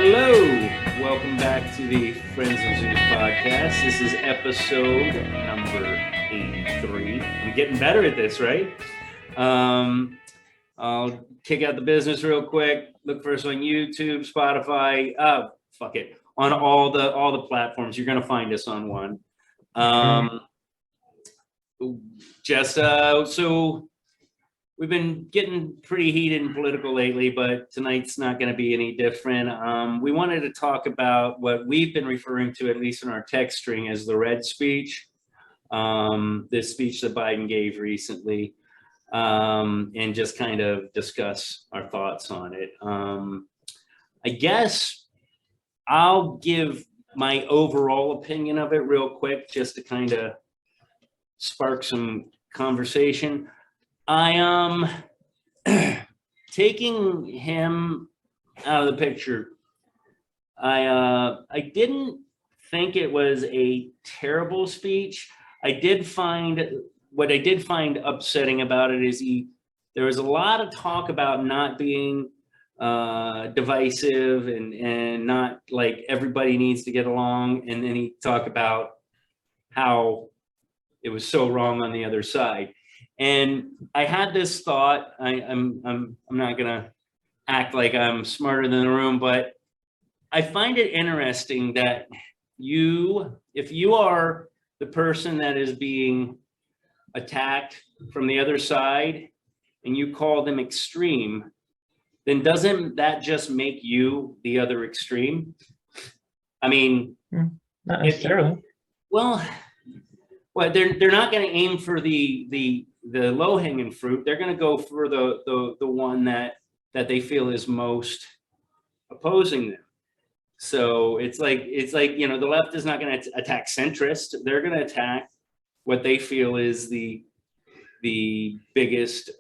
Hello, welcome back to the Friends of Zeus podcast. This is episode number 83. I'm getting better at this, right? I'll kick out the business real quick. Look for us on YouTube, Spotify. On all the platforms. You're gonna find us on one. So we've been getting pretty heated and political lately, but tonight's not going to be any different. We wanted to talk about what we've been referring to, at least in our text string, as the red speech, this speech that Biden gave recently, and just kind of discuss our thoughts on it. I guess I'll give my overall opinion of it real quick, just to kind of spark some conversation. I taking him out of the picture. I didn't think it was a terrible speech. What I did find upsetting about it is there was a lot of talk about not being divisive and not like everybody needs to get along, and then he talked about how it was so wrong on the other side. And I had this thought. I'm not gonna act like I'm smarter than the room, but I find it interesting that if you are the person that is being attacked from the other side and you call them extreme, then doesn't that just make you the other extreme? I mean, not necessarily. Well, they're not going to aim for the low-hanging fruit. They're going to go for the one that they feel is most opposing them. So it's like the left is not going to attack centrist. They're going to attack what they feel is the biggest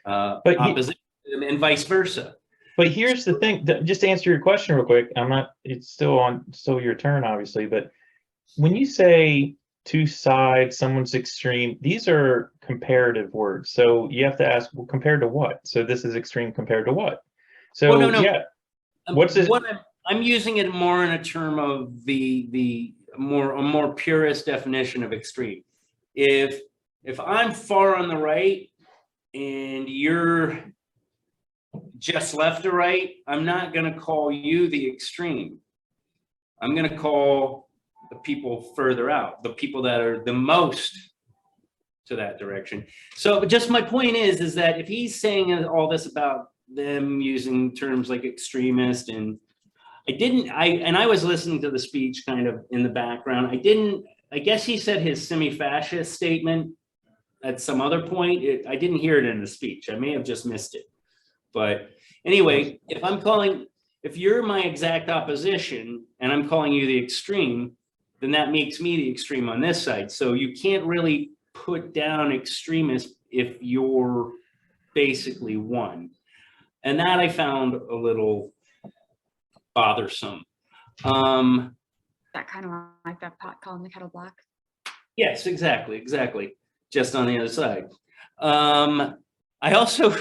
opposition, and vice versa. But here's the thing. Just to answer your question real quick, it's still your turn, obviously, but when you say two sides, someone's extreme, these are comparative words. So you have to ask, well, compared to what? So this is extreme compared to what? So no. Yeah, what's this? I'm using it more in a term of a more purist definition of extreme. If I'm far on the right and you're just left or right, I'm not going to call you the extreme. I'm going to call the people further out, the people that are the most to that direction. So just my point is that if he's saying all this about them using terms like extremist, and I was listening to the speech kind of in the background. I guess he said his semi-fascist statement at some other point. I didn't hear it in the speech. I may have just missed it. But anyway, if you're my exact opposition and I'm calling you the extreme, then that makes me the extreme on this side. So you can't really put down extremists if you're basically one. And that I found a little bothersome. That kind of like that pot calling the kettle black. Yes, exactly. Just on the other side. I also,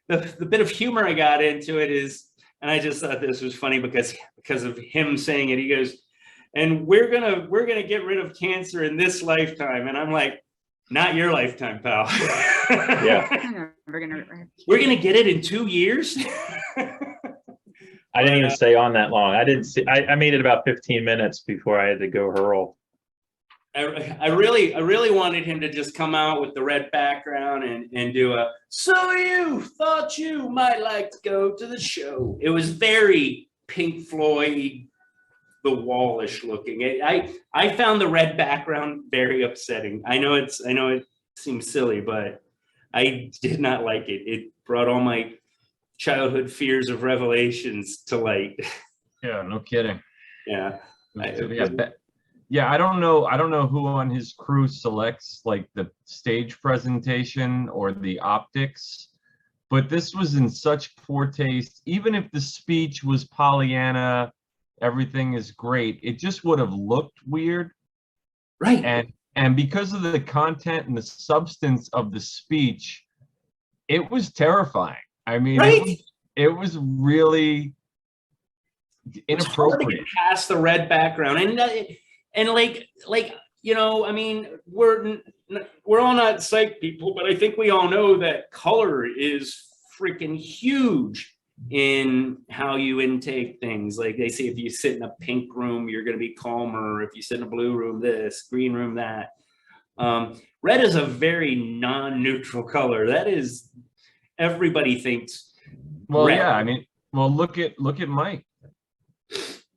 the bit of humor I got into it is, and I just thought this was funny because of him saying it. He goes, and we're gonna get rid of cancer in this lifetime, and I'm like, not your lifetime, pal. Yeah. We're gonna get it in 2 years. I didn't even stay on that long. I made it about 15 minutes before I had to go hurl. I really wanted him to just come out with the red background and do a, so you thought you might like to go to the show. It was very Pink Floyd, The Wall-ish looking. I found the red background very upsetting. I know it seems silly, but I did not like it. It brought all my childhood fears of Revelations to light. Yeah, no kidding. Yeah. I don't know who on his crew selects like the stage presentation or the optics, but this was in such poor taste. Even if the speech was Pollyanna, everything is great, it just would have looked weird. Right. And because of the content and the substance of the speech, it was terrifying. I mean, right. it was really It's hard to get inappropriate. past the red background, and like you know, I mean, we're all not psych people, but I think we all know that color is freaking huge in how you intake things. Like they say, if you sit in a pink room, you're going to be calmer. If you sit in a blue room, this, green room, that. Red is a very non-neutral color. That is, everybody thinks. Well, red. yeah, I mean, well, look at Mike.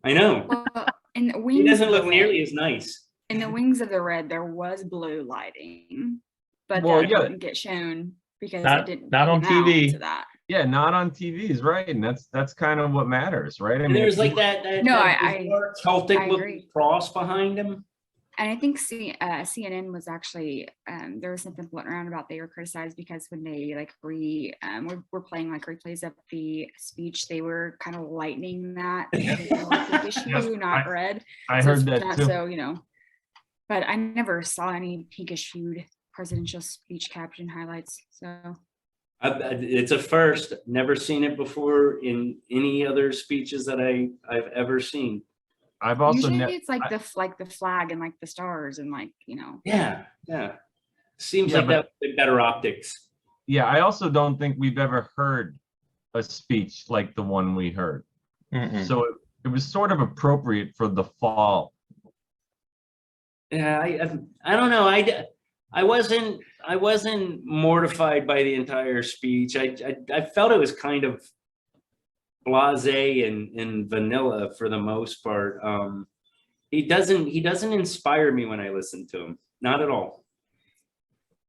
I know. Well, in the He wings doesn't of the look nearly red, as nice. in the wings of the red, there was blue lighting, but Well, that yeah. didn't get shown because Not- it didn't not on pan out TV. to that. Yeah, not on TVs, right? And that's kind of what matters, right? I And mean, there's if like you- that No, that I bizarre Celtic agree. looking cross behind him. And I think CNN was actually there was something floating around about they were criticized because when they like were playing like replays of the speech, they were kind of lightening that pinkish hue, not red. I So heard it's that not too. so, you know, but I never saw any pinkish hued presidential speech caption highlights. So It's a first. Never seen it before in any other speeches that I've ever seen. I've also usually it's like the flag and like the stars and like, you know. Yeah. Seems Yeah, like that would be better optics. yeah, I also don't think we've ever heard a speech like the one we heard. Mm-mm. So it was sort of appropriate for the fall. Yeah, I don't know. I wasn't mortified by the entire speech. I felt it was kind of blasé and vanilla for the most part. He doesn't inspire me when I listen to him. Not at all.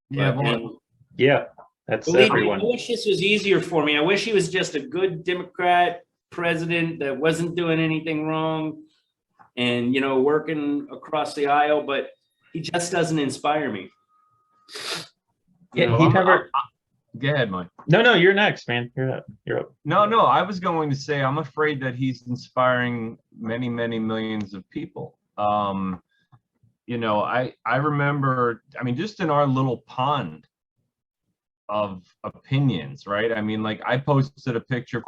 Yeah, But- well, and Yeah, that's believe me, everyone. I wish this was easier for me. I wish he was just a good Democrat president that wasn't doing anything wrong and, you know, working across the aisle, but he just doesn't inspire me. You Yeah, know, he I'm- never. go ahead, Mike. No, you're next, man. You're up. You're up. No, I was going to say I'm afraid that he's inspiring many, many millions of people. You know, I remember, I mean, just in our little pond of opinions, right? I mean, like I posted a picture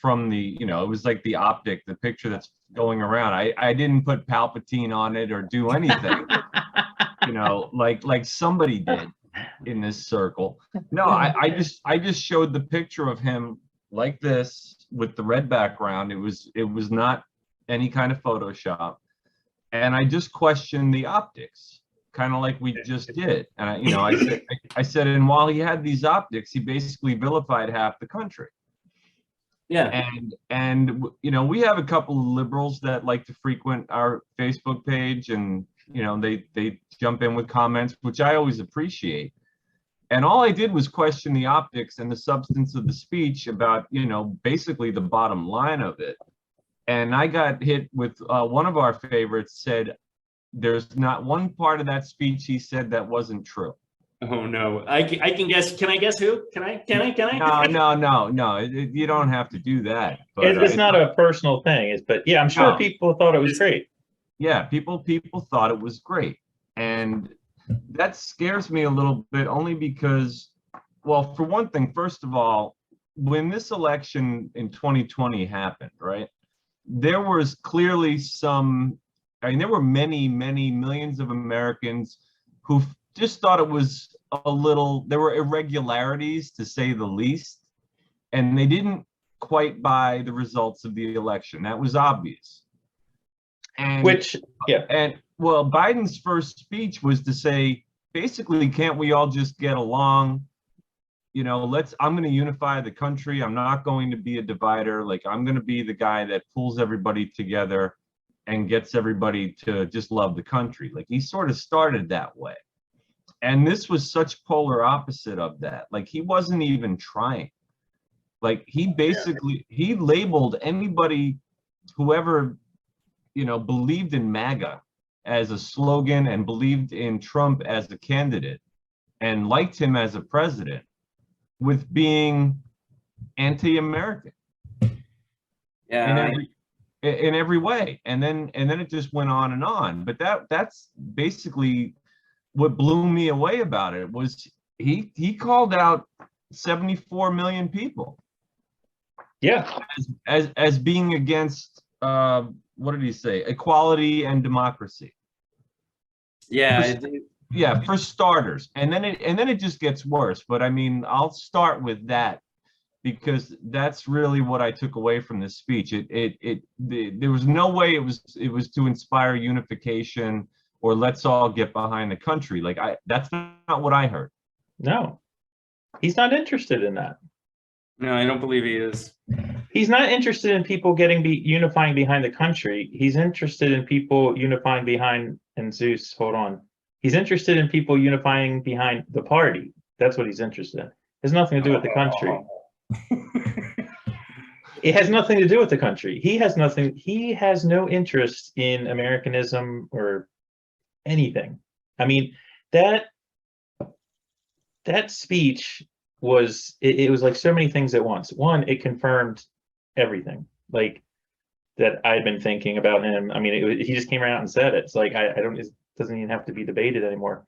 from the, you know, it was like the optic, the picture that's going around. I didn't put Palpatine on it or do anything, you know, like somebody did in this circle. No, I just showed the picture of him like this with the red background. It was not any kind of Photoshop. And I just questioned the optics, kind of like we just did. And I said, and while he had these optics, he basically vilified half the country. yeah. And you know, we have a couple of liberals that like to frequent our Facebook page, and you know, they jump in with comments, which I always appreciate. And all I did was question the optics and the substance of the speech about, you know, basically the bottom line of it. And I got hit with one of our favorites said, there's not one part of that speech he said that wasn't true. Oh no, I can guess. Can I guess who? Can I? No, you don't have to do that. But It's not a personal thing, but yeah, I'm sure No. people thought it was great. yeah, people thought it was great. And that scares me a little bit only because, well, for one thing, first of all, when this election in 2020 happened, right, there was clearly there were many, many millions of Americans who just thought it was there were irregularities to say the least, and they didn't quite buy the results of the election. That was obvious. And well, Biden's first speech was to say, basically, can't we all just get along? You know, I'm going to unify the country. I'm not going to be a divider. Like, I'm going to be the guy that pulls everybody together and gets everybody to just love the country. Like, he sort of started that way. And this was such polar opposite of that. Like, he wasn't even trying. Like, he labeled anybody, whoever, you know, believed in MAGA as a slogan and believed in Trump as a candidate and liked him as a president, with being anti-American. Yeah. In every way. And then it just went on and on. But that's basically what blew me away about it, was he called out 74 million people. Yeah. As being against what did he say? Equality and democracy. Yeah, Yeah, for starters, and then it just gets worse. But I mean, I'll start with that because that's really what I took away from this speech. There was no way it was to inspire unification or let's all get behind the country. Like that's not what I heard. No, he's not interested in that. no, I don't believe he is. He's not interested in people unifying behind the country. He's interested in people unifying behind, and Zeus, hold on. He's interested in people unifying behind the party. That's what he's interested in. It has nothing to do with the country. It has nothing to do with the country. He has no interest in Americanism or anything. I mean, that speech was, it was like so many things at once. One, it confirmed everything like that I'd been thinking about him. I mean, he just came out and said it. It's like, it doesn't even have to be debated anymore.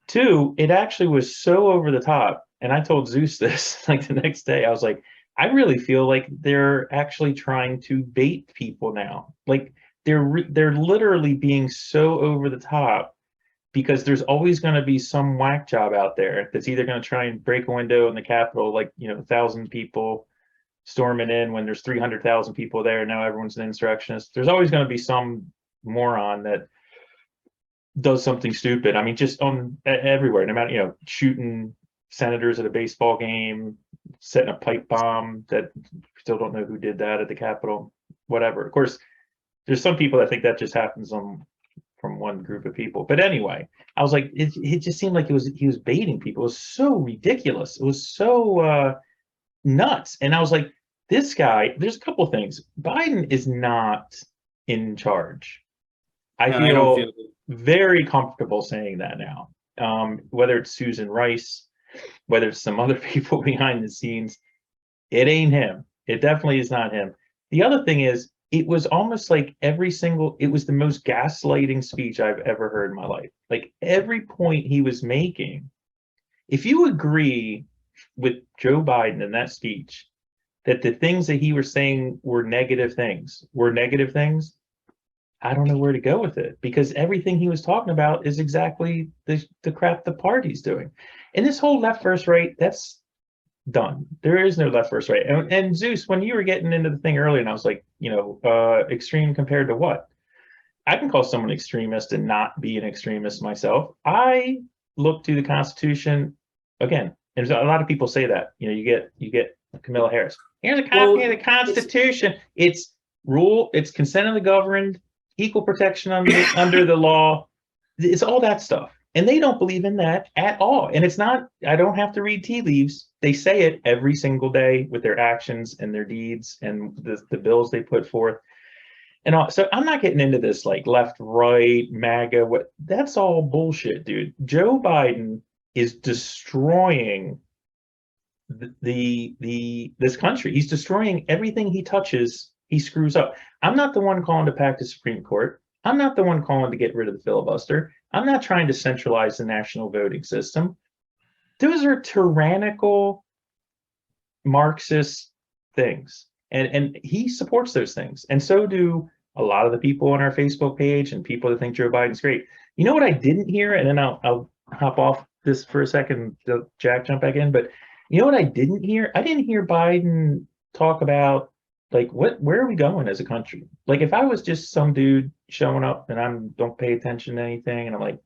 Two, it actually was so over the top. And I told Zeus this like the next day. I was like, I really feel like they're actually trying to bait people now. Like they're literally being so over the top because there's always going to be some whack job out there that's either going to try and break a window in the Capitol, like, 1,000 people storming in when there's 300,000 people there. Now everyone's an insurrectionist. There's always going to be some moron that does something stupid. I mean, just on everywhere, no matter, shooting senators at a baseball game, setting a pipe bomb that still don't know who did that at the Capitol, whatever. Of course, there's some people that think that just happens from one group of people. But anyway, I was like, it just seemed like he was baiting people. It was so ridiculous. It was so nuts. And I was like, this guy, there's a couple of things. Biden is not in charge. I feel very comfortable saying that now. Whether it's Susan Rice, whether it's some other people behind the scenes, it ain't him. It definitely is not him. The other thing is, it was almost like it was the most gaslighting speech I've ever heard in my life. Like every point he was making, if you agree with Joe Biden in that speech, that the things that he was saying were negative things, I don't know where to go with it, because everything he was talking about is exactly the crap the party's doing. And this whole left versus right, that's done. There is no left versus right. And Zeus, when you were getting into the thing earlier, and I was like, extreme compared to what? I can call someone extremist and not be an extremist myself. I look to the Constitution again. And a lot of people say that. You get Camilla Harris. Here's a copy of the Constitution. It's consent of the governed, equal protection under the law. It's all that stuff. And they don't believe in that at all. And it's not, I don't have to read tea leaves. They say it every single day with their actions and their deeds and the bills they put forth. And all, so I'm not getting into this like left, right, MAGA. That's all bullshit, dude. Joe Biden is destroying this country. He's destroying everything he touches. He screws up. I'm not the one calling to pack the Supreme Court. I'm not the one calling to get rid of the filibuster. I'm not trying to centralize the national voting system. Those are tyrannical Marxist things. And he supports those things. And so do a lot of the people on our Facebook page and people that think Joe Biden's great. You know what I didn't hear? And then I'll hop off this for a second, Jack, jump back in. But you know what I didn't hear? I didn't hear Biden talk about like where are we going as a country? Like if I was just some dude showing up and I don't pay attention to anything and I'm like,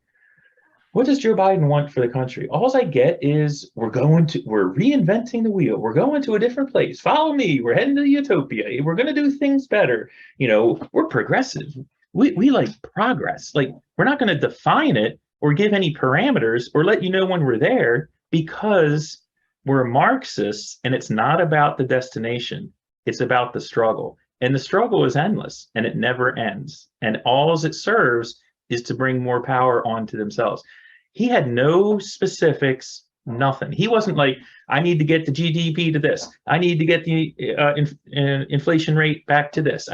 what does Joe Biden want for the country? All I get is we're reinventing the wheel. We're going to a different place. Follow me. We're heading to utopia. We're going to do things better. We're progressive. We like progress. Like we're not going to define it or give any parameters or let you know when we're there, because we're Marxists and it's not about the destination. It's about the struggle. And the struggle is endless and it never ends. And all it serves is to bring more power onto themselves. He had no specifics, nothing. He wasn't like, I need to get the GDP to this. I need to get the inflation rate back to this.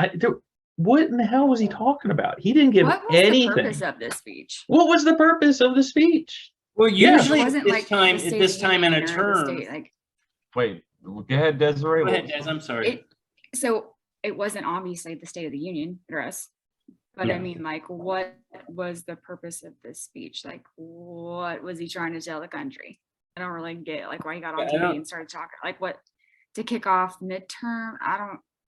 What in the hell was he talking about? He didn't give anything. What was the purpose of this speech? What was the purpose of the speech? Well, usually at this time in a term. Wait, go ahead, Desiree. Go ahead, Des. I'm sorry. So it wasn't obviously the State of the Union address, but I Yeah. mean, like, what was the purpose of this speech? Like, what was he trying to tell the country? I don't really get like why he got on Yeah, I TV don't- and started talking like what to kick off midterm.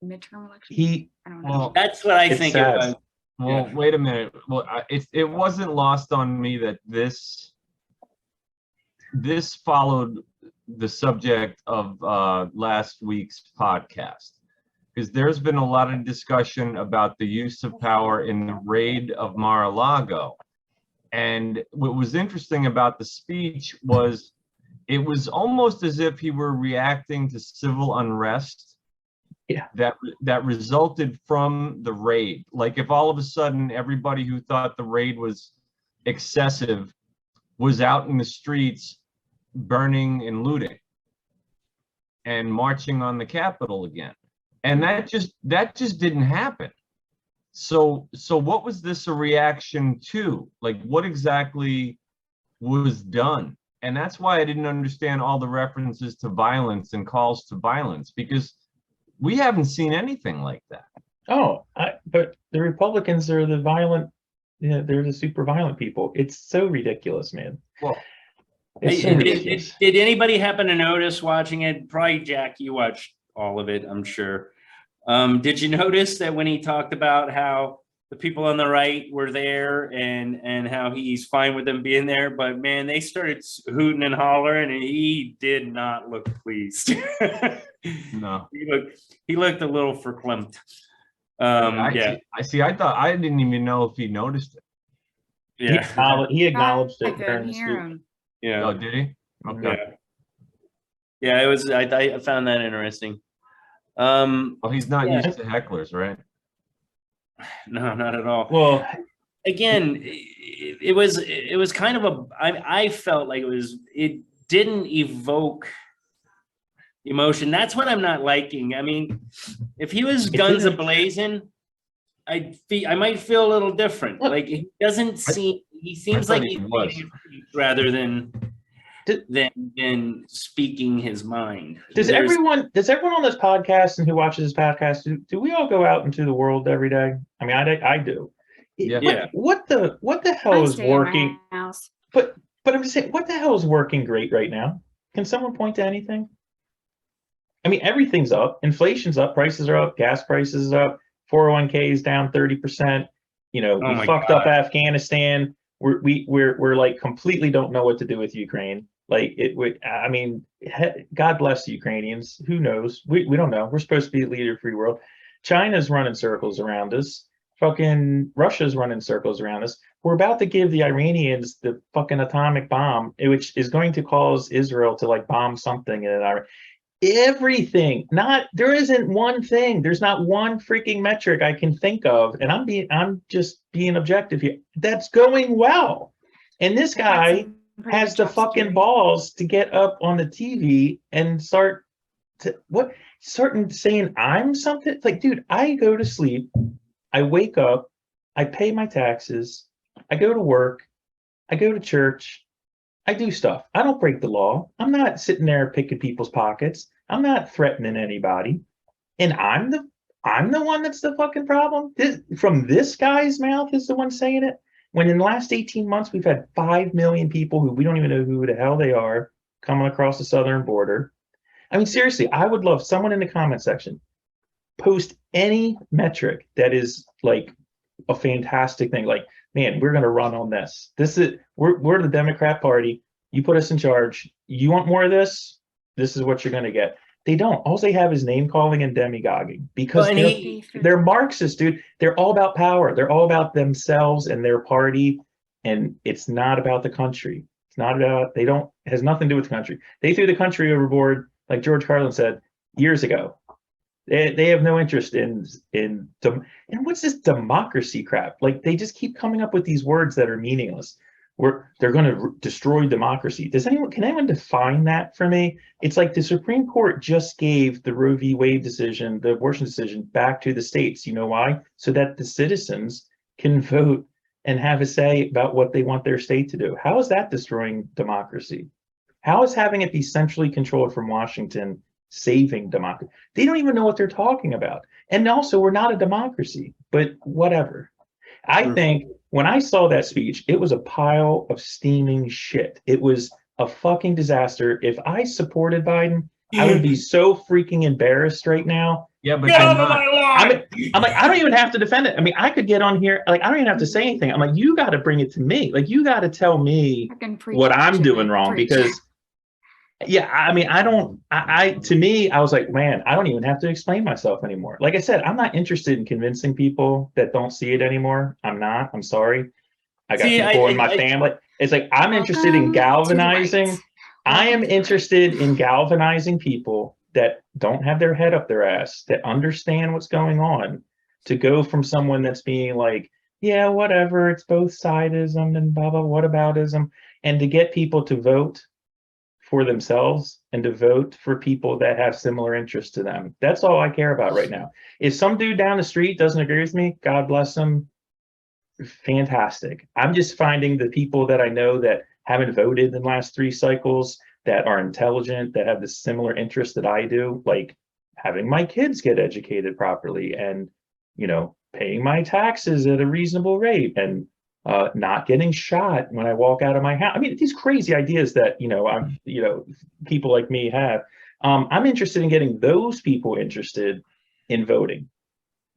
Midterm election. He, I don't know. Well, That's what I It's think sad. it was. well, wait a minute. Well, it wasn't lost on me that this followed the subject of last week's podcast, because there's been a lot of discussion about the use of power in the raid of Mar-a-Lago. And what was interesting about the speech was it was almost as if he were reacting to civil unrest that resulted from the raid. Like if all of a sudden everybody who thought the raid was excessive was out in the streets burning and looting and marching on the Capitol again. And that just didn't happen. So what was this a reaction to? Like what exactly was done? And that's why I didn't understand all the references to violence and calls to violence, because we haven't seen anything like that. but the Republicans are the violent, they're the super violent people. It's so ridiculous, man. Well, It's so ridiculous. Did anybody happen to notice watching it? Probably Jack, you watched all of it, I'm sure. Did you notice that when he talked about how the people on the right were there and how he's fine with them being there, but man, they started hooting and hollering and he did not look pleased. no. He looked a little verklempt. I see. I thought I didn't even know if he noticed it. Yeah. He acknowledged I it during couldn't the hear speech. him. Yeah. Oh, did he? Okay. Yeah. It was. I found that interesting. Well, he's not Yeah. used to hecklers, right? No, not at all. Well, Again, it was kind of I felt like it didn't evoke emotion. That's what I'm not liking. I mean, if he was guns didn't. a-blazing, I might feel a little different. Look, Like he doesn't seem, he seems thought like he he's was. being rather than Did- than speaking his mind. does everyone on this podcast and who watches this podcast, do we all go out into the world every day? I mean, I do. Yeah. Yeah. What the hell I is stay in my working? house. But I'm just saying, what the hell is working great right now? Can someone point to anything? I mean, everything's up. Inflation's up. Prices are up. Gas prices are up. 401k is down 30%. We my fucked up Afghanistan. We're like completely don't know what to do with Ukraine. Like I mean, God bless the Ukrainians. Who knows? We don't know. We're supposed to be a leader of free world. China's running circles around us. Fucking Russia's running circles around us. We're about to give the Iranians the fucking atomic bomb, which is going to cause Israel to like bomb something in Iran. Everything. There isn't one thing. There's not one freaking metric I can think of, and I'm just being objective here. That's going well. And this guy has the fucking balls to get up on the TV and start saying I'm something. Like, dude, I go to sleep, I wake up, I pay my taxes, I go to work, I go to church, I do stuff. I don't break the law. I'm not sitting there picking people's pockets. I'm not threatening anybody. And I'm the one that's the fucking problem. From this guy's mouth is the one saying it. When in the last 18 months, we've had 5 million people who we don't even know who the hell they are coming across the southern border. I mean, seriously, I would love someone in the comment section post any metric that is like a fantastic thing. Like, man, we're going to run on this. We're the Democrat Party. You put us in charge. You want more of this? This is what you're going to get. They don't. All they have is name calling and demagoguing because they're Marxist, dude. They're all about power. They're all about themselves and their party. And it's not about the country. It's not about, it has nothing to do with the country. They threw the country overboard, like George Carlin said years ago. They have no interest in and what's this democracy crap? Like they just keep coming up with these words that are meaningless. They're going to destroy democracy. Can anyone define that for me? It's like the Supreme Court just gave the Roe v. Wade decision, the abortion decision, back to the states. You know why? So that the citizens can vote and have a say about what they want their state to do. How is that destroying democracy? How is having it be centrally controlled from Washington saving democracy. They don't even know what they're talking about. And also, we're not a democracy, but whatever. I think when I saw that speech, it was a pile of steaming shit. It was a fucking disaster. If I supported Biden, I would be so freaking embarrassed right now. Yeah, but Get you're off of not. my lawn! I'm like, I don't even have to defend it. I mean, I could get on here, like, I don't even have to say anything. I'm like, you got to bring it to me. Like, you got to tell me Fucking preach what I'm it, doing man, wrong. preach. Because, yeah, I mean, to me, I was like, man, I don't even have to explain myself anymore. Like I said, I'm not interested in convincing people that don't see it anymore. I'm not. I'm sorry. I got people in my family. It's like, I'm interested in Welcome to the galvanizing. right. I am Welcome to the right. interested in galvanizing people that don't have their head up their ass, that understand what's going on, to go from someone that's being like, yeah, whatever, it's both sidism and blah, blah, whataboutism, and to get people to vote for themselves and to vote for people that have similar interests to them. That's all I care about right now. If some dude down the street doesn't agree with me, God bless him, fantastic. I'm just finding the people that I know that haven't voted in the last 3 cycles, that are intelligent, that have the similar interests that I do, like having my kids get educated properly and, you know, paying my taxes at a reasonable rate and not getting shot when I walk out of my house. I mean, these crazy ideas that, people like me have. I'm interested in getting those people interested in voting.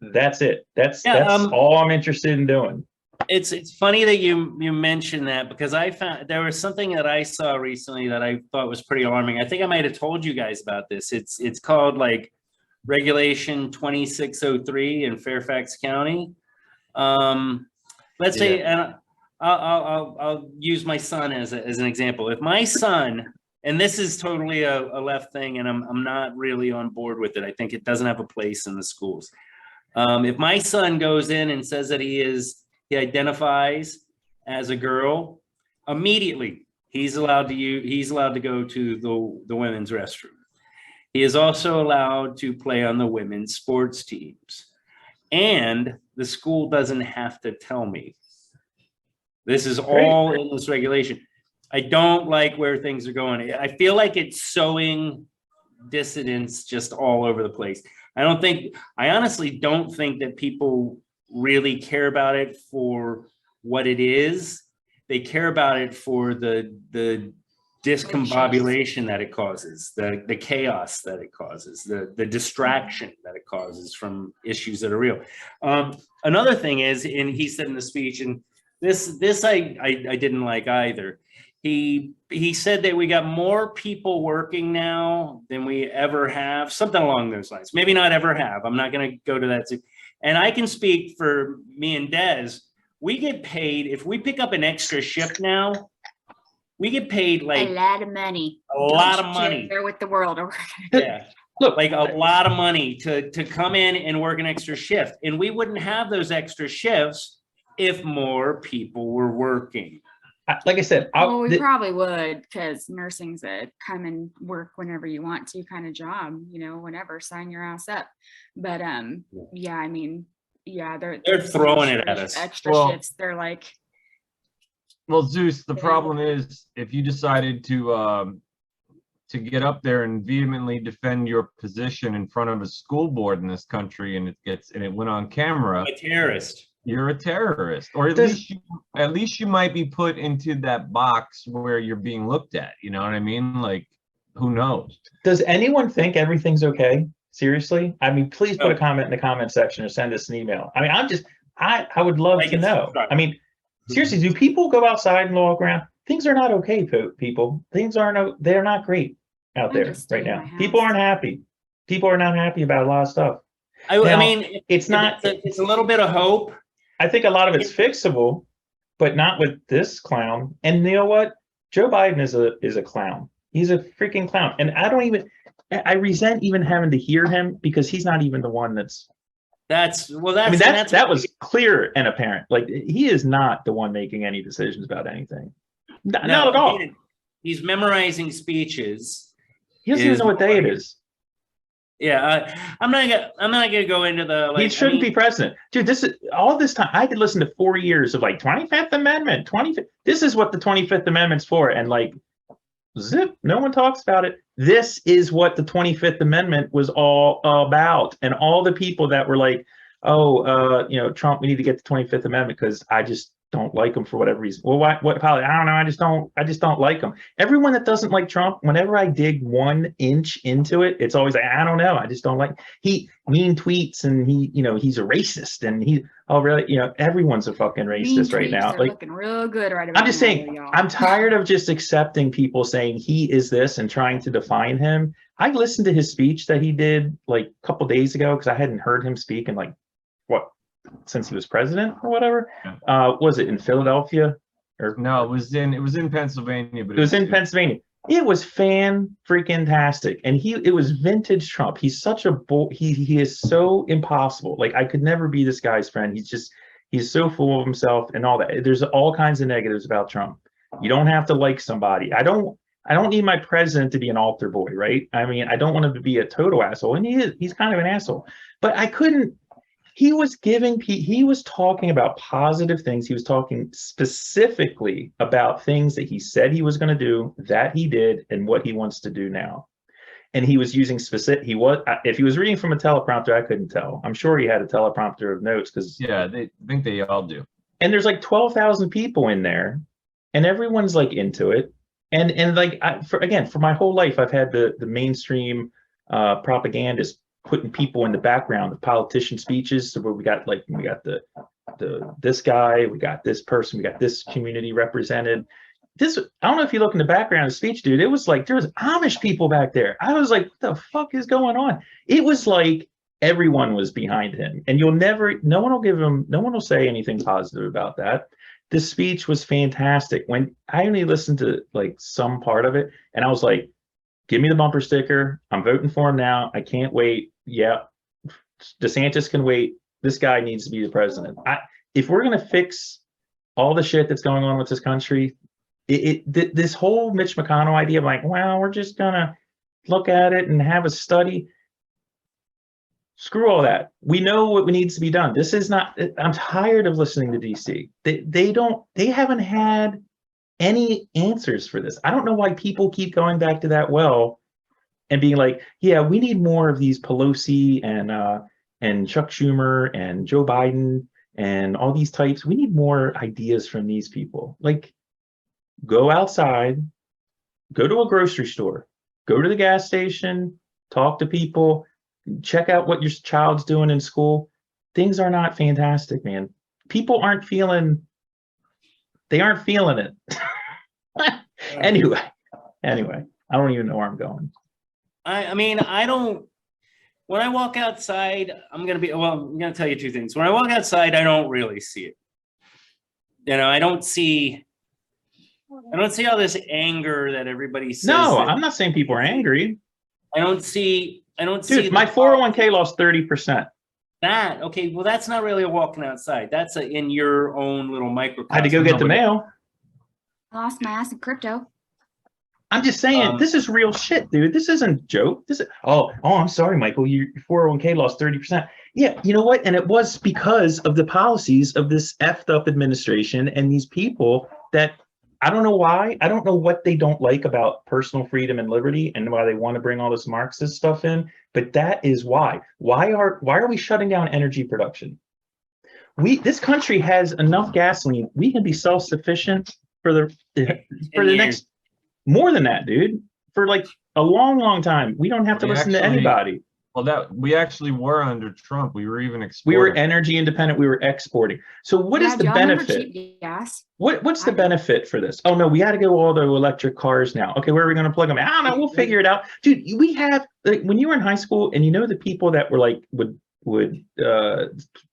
That's it. That's all I'm interested in doing. It's funny that you mentioned that, because I found there was something that I saw recently that I thought was pretty alarming. I think I might have told you guys about this. It's called like Regulation 2603 in Fairfax County. Let's say, and I'll use my son as an example. If my son, and this is totally a left thing, and I'm not really on board with it. I think it doesn't have a place in the schools. If my son goes in and says that he identifies as a girl, immediately he's allowed to go to the women's restroom. He is also allowed to play on the women's sports teams. And the school doesn't have to tell me. This is all in this regulation. I don't like where things are going. I feel like it's sowing dissidence just all over the place. I honestly don't think that people really care about it for what it is. They care about it for the discombobulation that it causes, the chaos that it causes, the distraction that it causes from issues that are real. Another thing is, and he said in the speech, and this I didn't like either. He said that we got more people working now than we ever have, something along those lines. Maybe not ever have. I'm not going to go to that. And I can speak for me and Des. We get paid, if we pick up an extra shift now, we get paid like a lot of money. A lot of money. Share with the world. Yeah. Look, like a lot of money to come in and work an extra shift. And we wouldn't have those extra shifts if more people were working. Like I said, we probably would, because nursing's a come and work whenever you want to kind of job, whenever, sign your ass up. But yeah, I mean, yeah, they're throwing it at us. Extra shifts. They're like, well, Zeus, the problem is if you decided to get up there and vehemently defend your position in front of a school board in this country, and it went on camera, a terrorist. You're a terrorist, or at least you might be put into that box where you're being looked at. You know what I mean? Like, who knows? Does anyone think everything's okay? Seriously? I mean, please put a comment in the comment section or send us an email. I mean, I would love to know. I mean, seriously, do people go outside and walk around? Things are not okay, people. They're not great out there right now. People aren't happy. People are not happy about a lot of stuff. I mean, it's a little bit of hope. I think a lot of it's fixable, but not with this clown. And you know what? Joe Biden is a clown. He's a freaking clown. And I resent even having to hear him, because he's not even the one that was clear and apparent. Like, he is not the one making any decisions about anything. Not at all. He's memorizing speeches. He doesn't even know what day it is. Yeah, I'm not gonna go into the. He shouldn't be president, dude. This is all this time. I could listen to 4 years of like 25th Amendment, 25th. This is what the 25th Amendment's for, and like, zip. No one talks about it. This is what the 25th Amendment was all about. And all the people that were like, oh, Trump, we need to get the 25th Amendment because I just don't like him for whatever reason. Well, what I don't know. I just don't like him. Everyone that doesn't like Trump, whenever I dig 1 inch into it, it's always like, I don't know. I just don't like, he mean tweets and he's a racist and really, everyone's a fucking racist right now. Like, looking real good right about I'm just saying, y'all. I'm tired of just accepting people saying he is this and trying to define him. I listened to his speech that he did like a couple days ago because I hadn't heard him speak in like since he was president or whatever. Was it in Philadelphia? Or no, it was in Pennsylvania, but it was in Pennsylvania. It was fan-freaking-tastic, and it was vintage Trump. He's such a he is so impossible. Like, I could never be this guy's friend. He's so full of himself and all that. There's all kinds of negatives about Trump. You don't have to like somebody. I don't need my president to be an altar boy, right? I mean, I don't want him to be a total asshole, and he's kind of an asshole. But I couldn't. He was talking about positive things. He was talking specifically about things that he said he was going to do, that he did, and what he wants to do now. And he was using specific. If he was reading from a teleprompter, I couldn't tell. I'm sure he had a teleprompter of notes because I think they all do. And there's like 12,000 people in there, and everyone's like into it. And like for my whole life, I've had the mainstream propagandists putting people in the background of politician speeches. So where we got this guy, we got this person, we got this community represented. I don't know if you look in the background of the speech, dude, it was like there was Amish people back there. I was like, what the fuck is going on? It was like everyone was behind him, and no one will say anything positive about that. The speech was fantastic. When I only listened to like some part of it, and I was like, give me the bumper sticker. I'm voting for him now. I can't wait. Yeah, DeSantis can wait. This guy needs to be the president. If we're going to fix all the shit that's going on with this country, this whole Mitch McConnell idea of like, well, we're just going to look at it and have a study. Screw all that. We know what needs to be done. This is not, I'm tired of listening to DC. They haven't had any answers for this. I don't know why people keep going back to that well and being like, yeah, we need more of these Pelosi and Chuck Schumer and Joe Biden and all these types. We need more ideas from these people. Like, go outside, go to a grocery store, go to the gas station, talk to people, check out what your child's doing in school. Things are not fantastic, man. People aren't feeling it. Anyway, I don't even know where I'm going. I mean, I don't, when I walk outside, I'm going to tell you two things. When I walk outside, I don't really see it. I don't see all this anger that everybody says. No, I'm not saying people are angry. I don't see. Dude, my 401k lost 30%. That, okay, well, that's not really a walking outside. That's in your own little microcosm. I had to go get the mail. I lost my ass in crypto. I'm just saying, this is real shit, dude. This isn't a joke. I'm sorry, Michael. Your 401k lost 30%. Yeah, you know what? And it was because of the policies of this effed up administration and these people that I don't know why. I don't know what they don't like about personal freedom and liberty and why they want to bring all this Marxist stuff in. But that is why. Why are we shutting down energy production? This country has enough gasoline. We can be self-sufficient for the next, more than that, dude, for like a long, long time. We don't have to listen to anybody. Well, we actually were under Trump. We were even exporting. We were energy independent. We were exporting. So what is the benefit? What's the benefit for this? Oh no, we got to go all to electric cars now. Okay, where are we going to plug them? I don't know. We'll figure it out, dude. We have like when you were in high school, and the people that were like would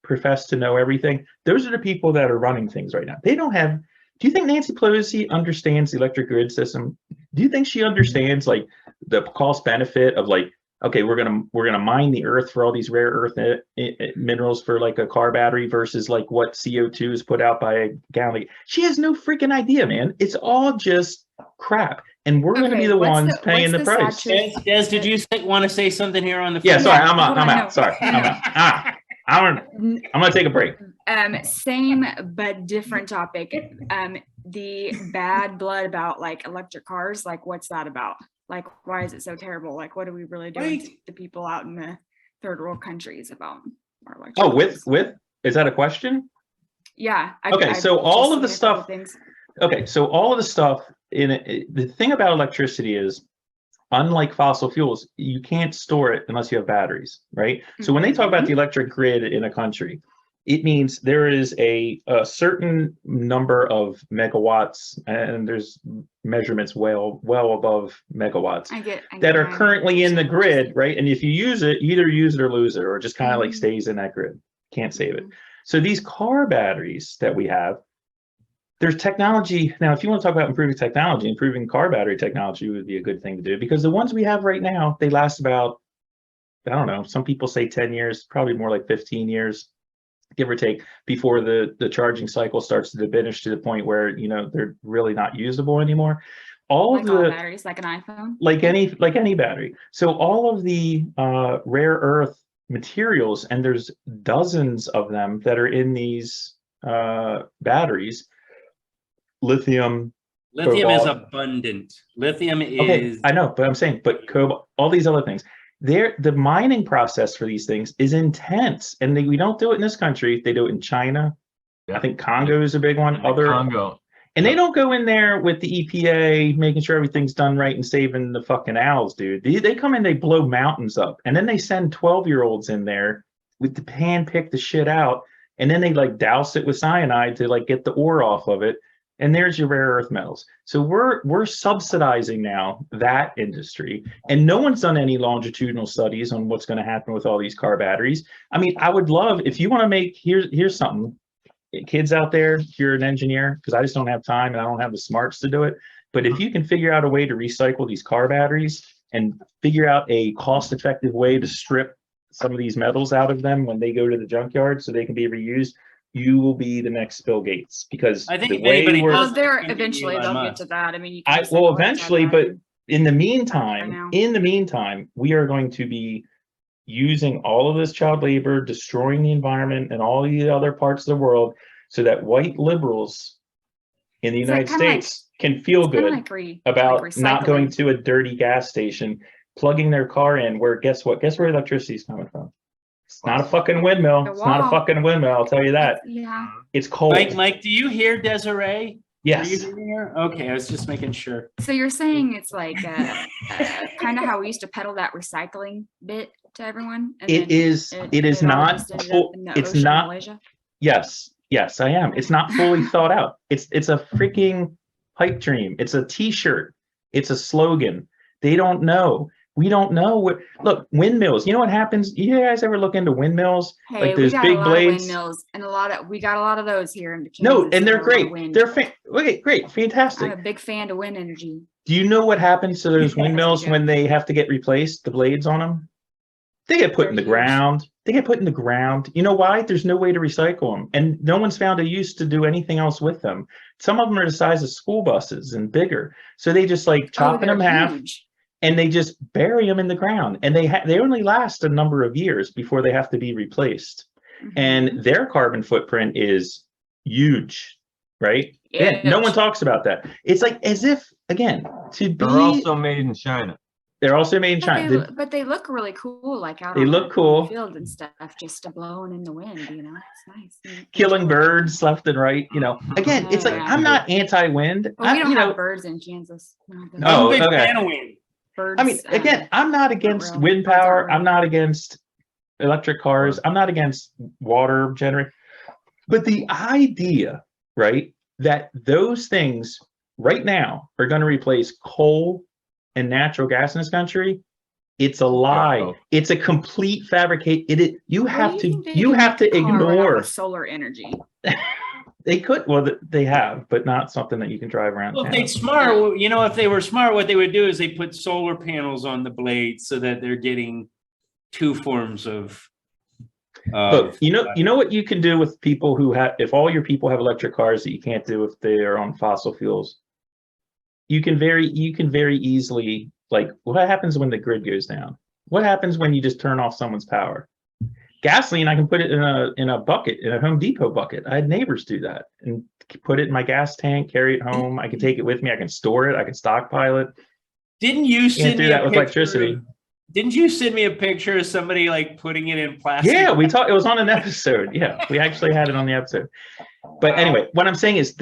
profess to know everything. Those are the people that are running things right now. They don't have. Do you think Nancy Pelosi understands the electric grid system? Do you think she understands like the cost benefit of like, okay, we're gonna mine the earth for all these rare earth minerals for like a car battery versus like what CO2 is put out by a gallon? She has no freaking idea, man. It's all just crap, and we're going to be the ones paying the price. Des, did you want to say something here on the? Yeah, sorry, I'm out. Sorry, I'm out. I'm gonna take a break. Same but different topic. The bad blood about like electric cars, like what's that about? Like, why is it so terrible? Like, what are we really doing Right. to the people out in the third world countries about our electric Oh, cars? is that a question? Yeah. Okay, so just all of the seen a couple stuff- things. Okay, so all of the stuff in it, the thing about electricity is, unlike fossil fuels, you can't store it unless you have batteries, right? So when they talk about the electric grid in a country, it means there is a certain number of megawatts, and there's measurements well above megawatts I get that are kind of currently in the understand what you're grid, saying. right? And if you use it, you either use it or lose it, or it just kind of like Mhm. stays in that grid. Can't save it. Mhm. So these car batteries that we have, there's technology. Now, if you want to talk about improving technology, improving car battery technology would be a good thing to do, because the ones we have right now, they last about, I don't know, some people say 10 years, probably more like 15 years, give or take, before the charging cycle starts to diminish to the point where, you know, they're really not usable anymore. All Like of all the, batteries, like an iPhone. like any battery. So all of the rare earth materials, and there's dozens of them that are in these batteries, lithium, Lithium is cobalt. abundant. Lithium Okay, is, I know, but I'm saying, but cobalt, all these other things. The mining process for these things is intense, and we don't do it in this country. They do it in China. Yeah. I think Congo is a big one. In the Other, Congo. and they Yep. don't go in there with the EPA making sure everything's done right and saving the fucking owls, dude. They come in, they blow mountains up, and then they send 12-year-olds in there with the hand pick the shit out, and then they like douse it with cyanide to like get the ore off of it. And there's your rare earth metals. So we're subsidizing now that industry, and no one's done any longitudinal studies on what's going to happen with all these car batteries. I mean, I would love, if you want to make, here's something, kids out there, if you're an engineer, because I just don't have time and I don't have the smarts to do it. But if you can figure out a way to recycle these car batteries and figure out a cost-effective way to strip some of these metals out of them when they go to the junkyard so they can be reused, you will be the next Bill Gates, because I think the if way anybody we're, Well, does- there it's gonna be eventually Elon they'll get Musk. to that. I mean, you can well, recycle eventually, that but and- in the I meantime, know. we are going to be using all of this child labor, destroying the environment and all the other parts of the world, so that white liberals in the Is that United kinda like- States can feel It's kinda good like about like not going recycling. to a dirty gas station, plugging their car in, where guess what? Guess where electricity is coming from? It's not a fucking windmill. The It's not a wall. fucking windmill, I'll tell you that. Yeah. It's cold. Mike, do you hear Desiree? Yes. Are you hearing her? Okay, I was just making sure. So you're saying it's like kind of how we used to peddle that recycling bit to everyone? And It then is all not just ended up full. in the It's ocean in not. Malaysia? Yes, I am. It's not fully thought out. It's a freaking pipe dream. It's a t-shirt. It's a slogan. They don't know. We don't know what. Look, windmills. You know what happens? You guys ever look into windmills? Hey, Like we those got big a lot blades. of windmills and we got a lot of those here in Kansas. No, and they're We got a lot of great. wind. They're okay, great, I'm fantastic. a big fan of wind energy. Do you know what happens to those windmills Yeah. when they have to get replaced? The blades on them, they get put They're in the huge. ground. They get put in the ground. You know why? There's no way to recycle them, and no one's found a use to do anything else with them. Some of them are the size of school buses and bigger, so they just like chop in they're them half, huge. and they just bury them in the ground, and they only last a number of years before they have to be replaced, Mhm. and their carbon footprint is huge, right? Yeah, no one Huge. talks about that. It's like as if, again, to be. They're also made in China. They're also made in China. But they look really cool, like out They on look the cool. field and stuff, just blowing in the wind. You know, it's nice. You Killing enjoy it. birds left and right. You know, again, it's like Yeah. I'm not anti-wind. But we don't you know, have birds in Kansas. We don't have I'm Oh, a big okay. fan of wind. birds. I mean, again, I'm not against real. wind Birds aren't power. real. I'm not against electric cars. I'm not against water generator. But the idea, right, that those things right now are going to replace coal and natural gas in this country, it's a lie. Uh-oh. It's a complete fabricate. You What do have you to think they you can have to make a car run off ignore. of solar energy. They could, well, they have, but not something that you can drive around Well, if town. they smart, you know, if they were smart, what they would do is they put solar panels on the blades so that they're getting two forms of. Look, you know what you can do with people who have, if all your people have electric cars that you can't do if they are on fossil fuels. You can very easily, like, what happens when the grid goes down? What happens when you just turn off someone's power? Gasoline, I can put it in a bucket, in a Home Depot bucket. I had neighbors do that and put it in my gas tank, carry it home. I can take it with me. I can store it. I can stockpile it. Didn't you Can't send do me that a with picture? electricity. Didn't you send me a picture of somebody like putting it in plastic? Yeah, we talked. It was on an episode. Yeah, we actually had it on the episode. But anyway, what I'm saying is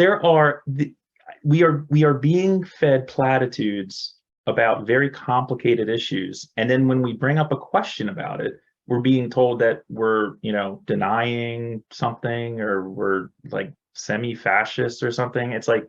we are being fed platitudes about very complicated issues, and then when we bring up a question about it, we're being told that we're denying something, or we're like semi-fascist or something. It's like,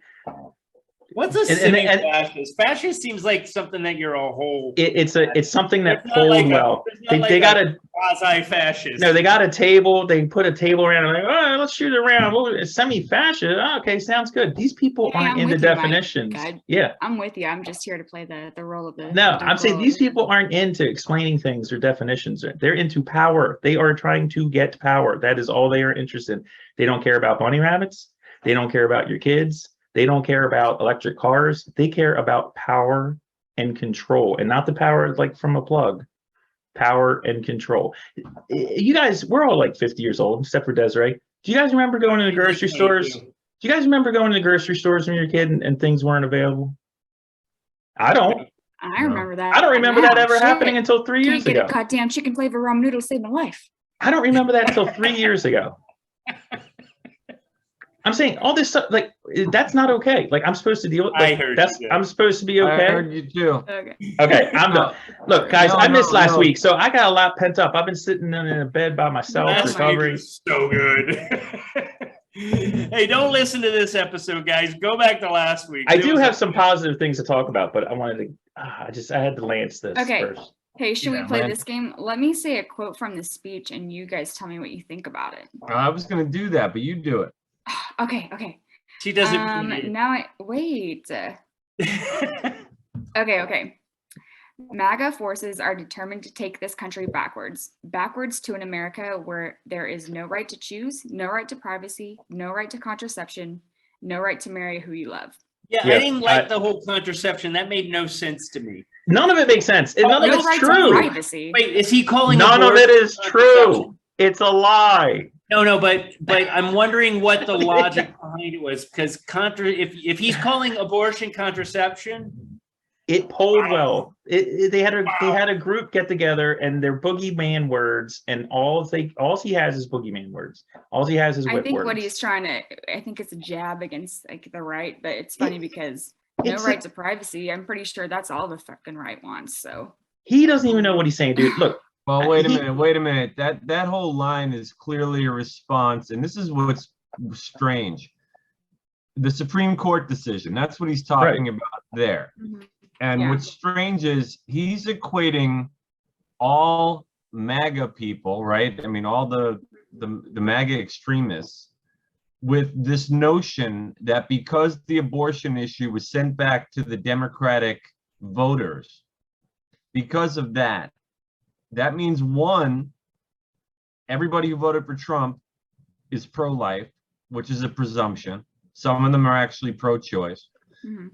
what's a semi-fascist? Fascist seems like something that you're a whole. it's something that It's not like hold well. They They got a quasi-fascist. no, they got a table. They put a table around. Like, oh, let's shoot it around. Well, it's semi-fascist. Oh, okay, sounds good. These people Hey, aren't I'm into with you, Mike. definitions. God. Yeah. I'm with you. I'm just here to play the role of the. No, the I'm saying role these of the- people aren't into explaining things or definitions. They're into power. They are trying to get power. That is all they are interested in. They don't care about bunny rabbits. They don't care about your kids. They don't care about electric cars. They care about power and control, and not the power like from a plug. Power and control. You guys, we're all like 50 years old, except for Desiree. Do you guys remember going to the grocery stores? Do you guys remember going to the grocery stores when you were a kid and things weren't available? I don't. I remember that. I don't remember that ever Shit. happening until 3 years Can't get ago. a goddamn chicken flavor ramen noodle to save my life. I don't remember that until 3 years ago. I'm saying all this stuff, like, that's not okay. Like, I'm supposed to deal with I heard that's you. I'm supposed to be I okay. heard you too. Okay. Okay, I'm done. Look, guys, No, I missed no, last no. week, so I got a lot pent up. I've been sitting in a bed by myself, Last Last week recovering. was so good. Hey, don't listen to this episode, guys. Go back to last week. I It do was have some positive things to talk about, but I wanted to. I had to lance this Okay. first. Hey, should Yeah, we play man. this game? Let me say a quote from the speech, and you guys tell me what you think about it. I was gonna do that, but you do it. Okay. Okay. She doesn't. Now wait. Okay. MAGA forces are determined to take this country backwards to an America where there is no right to choose, no right to privacy, no right to contraception, no right to marry who you love. Yeah, Yeah, I didn't like the whole contraception. That made no sense to me. None of it makes sense. And none of No it's right to true. privacy. Wait, is he calling None of abortion it is contraception? true. It's a lie. No, but I'm wondering what the logic behind it was, because if he's calling abortion contraception, It polled well. They had a group get together, and their boogeyman words, and all he has is boogeyman words. All he has is whip I think words. what he's trying to, I think it's a jab against like the right, but it's funny because no it's right to privacy. I'm pretty sure that's all the fucking right wants. So He doesn't even know what he's saying, dude. Look, Well, wait a minute. That whole line is clearly a response, and this is what's strange. The Supreme Court decision, that's what he's talking about there. And Yeah. what's strange is he's equating all MAGA people, right? I mean, all the MAGA extremists with this notion that because the abortion issue was sent back to the Democratic voters, because of that, that means one, everybody who voted for Trump is pro-life, which is a presumption. Some of them are actually pro-choice.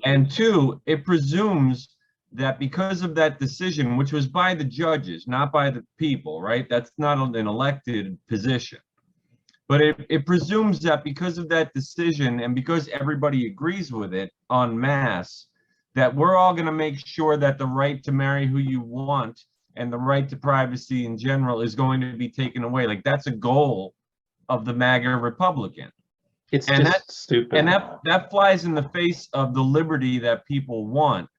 And two, it presumes that because of that decision, which was by the judges, not by the people, right? That's not an elected position. But it presumes that because of that decision and because everybody agrees with it en masse, that we're all going to make sure that the right to marry who you want and the right to privacy in general is going to be taken away. Like, that's a goal of the MAGA Republican. it's And just stupid. And that flies in the face of the liberty that people want.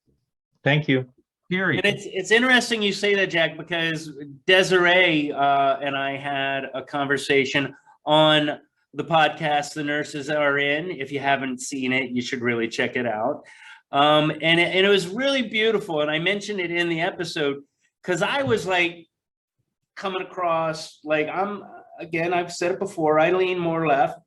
Thank you. Period. and it's interesting you say that, Jack, because Desiree and I had a conversation on the podcast The Nurses Are In. If you haven't seen it, you should really check it out. And it was really beautiful. And I mentioned it in the episode because I was like coming across, like I've said it before, I lean more left.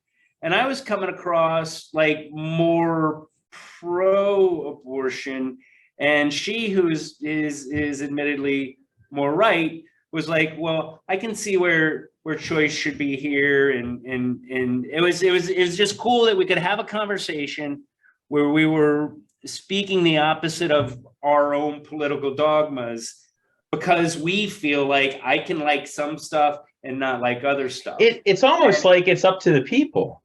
And I was coming across like more pro-abortion, and she, who is admittedly more right, was like, well, I can see where choice should be here, and it was just cool that we could have a conversation where we were speaking the opposite of our own political dogmas, because we feel like I can like some stuff and not like other stuff. It's almost like it's up to the people.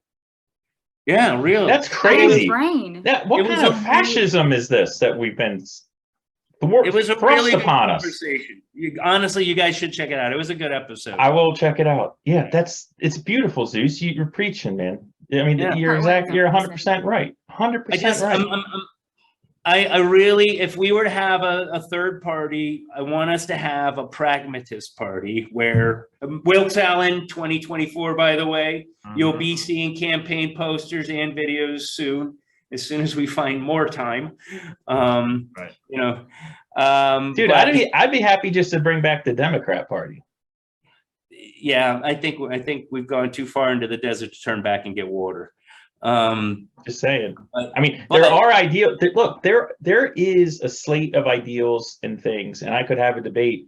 Yeah, really. That's crazy. Brain. What kind of fascism is this that we've been The war It was a thrust really good upon us. conversation. Honestly, you guys should check it out. It was a good episode. I will check it out. Yeah, it's beautiful, Zeus. You're preaching, man. I mean, Yeah. you're 100% right. 100% right. I really, if we were to have a third party, I want us to have a pragmatist party where Wilkes Allen 2024, by the way, you'll be seeing campaign posters and videos soon as we find more time. Right. You know, Dude, but, I'd be happy just to bring back the Democrat Party. yeah, I think we've gone too far into the desert to turn back and get water. Just saying. But- I mean, but- there are ideals. Look, there is a slate of ideals and things, and I could have a debate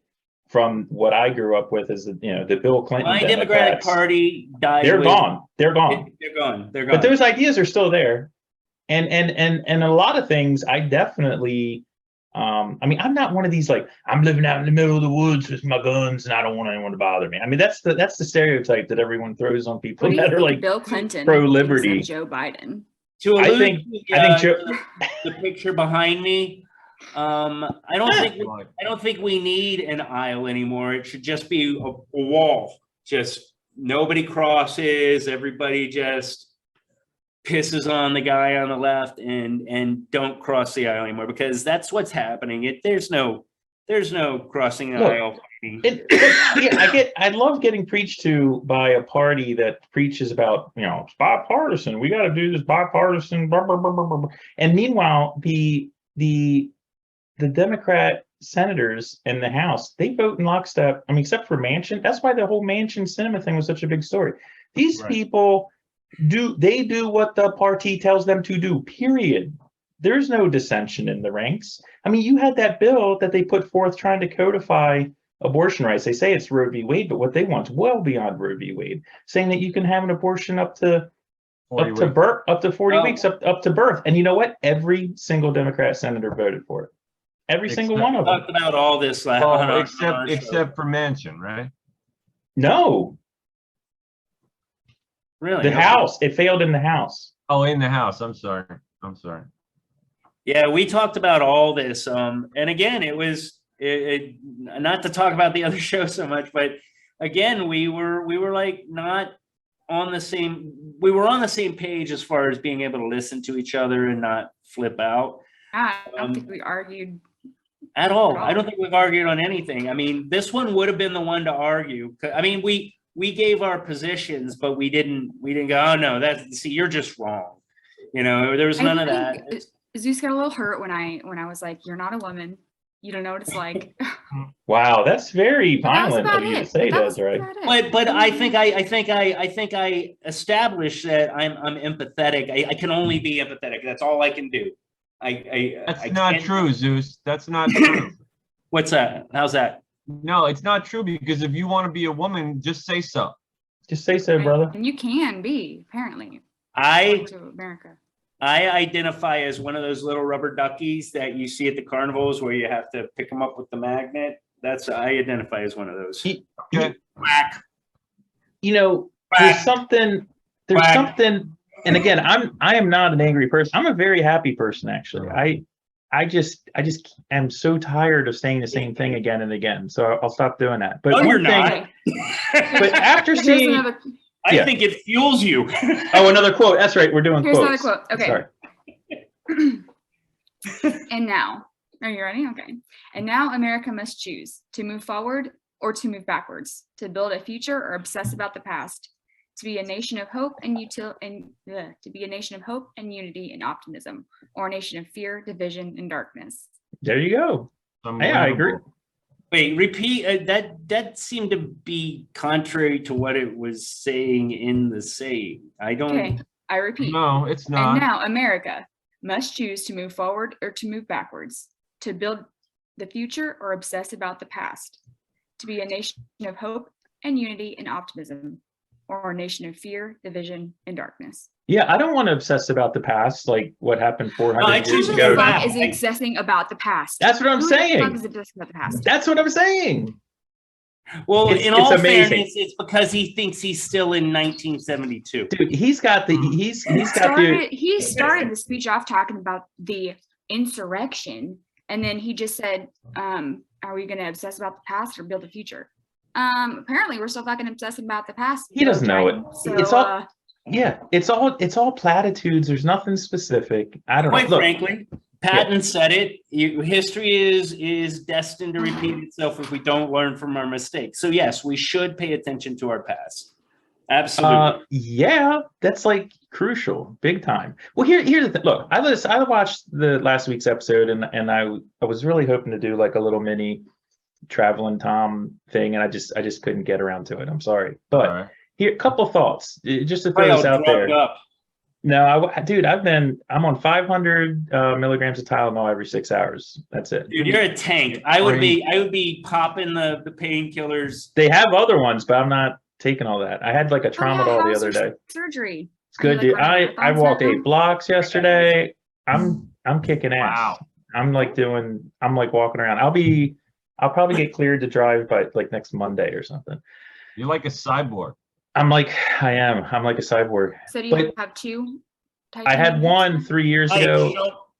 from what I grew up with as the Bill Clinton My Democratic Democrats. Party died. They're gone. They're gone. They're gone. They're gone. But those ideas are still there, and a lot of things I definitely. I mean, I'm not one of these like I'm living out in the middle of the woods with my guns and I don't want anyone to bother me. I mean, that's the stereotype that everyone throws on people What do you that are think like Bill Clinton pro-liberty. thinks of Joe Biden? To I allude think Joe. the picture behind me, I don't think we need an aisle anymore. It should just be a wall. Just nobody crosses. Everybody just pisses on the guy on the left and don't cross the aisle anymore, because that's what's happening. There's no crossing the Look, aisle. I love getting preached to by a party that preaches about, it's bipartisan. We got to do this bipartisan. Blah, blah, blah, blah, blah. And meanwhile, the Democrat senators in the House, they vote in lockstep. I mean, except for Manchin. That's why the whole Manchin cinema thing was such a big story. These people do what the party tells them to do, period. There's no dissension in the ranks. I mean, you had that bill that they put forth trying to codify abortion rights. They say it's Roe v. Wade, but what they want is well beyond Roe v. Wade, saying that you can have an abortion up to 40 weeks, up to birth. And you know what? Every single Democrat senator voted for it. Every single one of them. Talked about all this except for Manchin, right? No. Really? The House. It failed in the House. Oh, in the House. I'm sorry. Yeah, we talked about all this. And again, it was not to talk about the other show so much, but again, we were like not on the same. We were on the same page as far as being able to listen to each other and not flip out. I don't think we argued at all. I don't think we've argued on anything. I mean, this one would have been the one to argue. I mean, we gave our positions, but we didn't go, oh no, you're just wrong. There was none of that. Zeus got a little hurt when I was like, you're not a woman. You don't know what it's like. Wow, that's very violent of you to say that, right? But I think I established that I'm empathetic. I can only be empathetic. That's all I can do. That's not true, Zeus. That's not true. What's that? How's that? No, it's not true, because if you want to be a woman, just say so. Just say so, brother. And you can be, apparently. To America. I identify as one of those little rubber duckies that you see at the carnivals where you have to pick them up with the magnet. I identify as one of those. Whack. There's something, and again, I am not an angry person. I'm a very happy person, actually. I just am so tired of saying the same thing again and again. So I'll stop doing that. But you're not. But after seeing, I think it fuels you. Oh, another quote. That's right. We're doing Here's quotes. another quote. Okay. Sorry. And now, are you ready? Okay. And now America must choose to move forward or to move backwards, to build a future or obsess about the past, to be a nation of hope and to be a nation of hope and unity and optimism, or a nation of fear, division, and darkness. There you go. Yeah, I agree. Wait, repeat. That seemed to be contrary to what it was saying in the saying. I don't. Okay, I repeat. No, it's not. And now America must choose to move forward or to move backwards, to build the future or obsess about the past, to be a nation of hope and unity and optimism, or a nation of fear, division, and darkness. Yeah, I don't want to obsess about the past, like what happened 400 years Who ago. the fuck is obsessing about the past? That's what I'm saying. Who the fuck is obsessing about the past? That's what I'm saying. Well, It's all amazing. fairness, it's because he thinks he's still in 1972. Dude, he started the the speech off talking about the insurrection, And then he just said, are we going to obsess about the past or build the future? Apparently we're still fucking obsessing about the past. He doesn't know it. So, It's all yeah, it's all platitudes. There's nothing specific. I don't Quite know. Look, frankly, Patton said it. History is destined to repeat itself if we don't learn from our mistakes. So yes, we should pay attention to our past. Absolutely. Yeah, that's like crucial, big time. Well, here's the thing. Look, I watched the last week's episode, and I was really hoping to do like a little mini traveling Tom thing, and I just couldn't get around to it. I'm sorry, but All right. here, a couple thoughts just to throw this out there. Up. No, dude, I'm on 500 milligrams of Tylenol every 6 hours. That's it. Dude, you're a tank. I would be popping the painkillers. They have other ones, but I'm not taking all that. I had like a tramadol the other day. Surgery. It's good, dude. I walked 8 blocks yesterday. I'm kicking ass. Wow. I'm like walking around. I'll probably get cleared to drive by like next Monday or something. You're like a cyborg. I'm like a cyborg. So do you But have 2? I had one 3 years Mike, ago.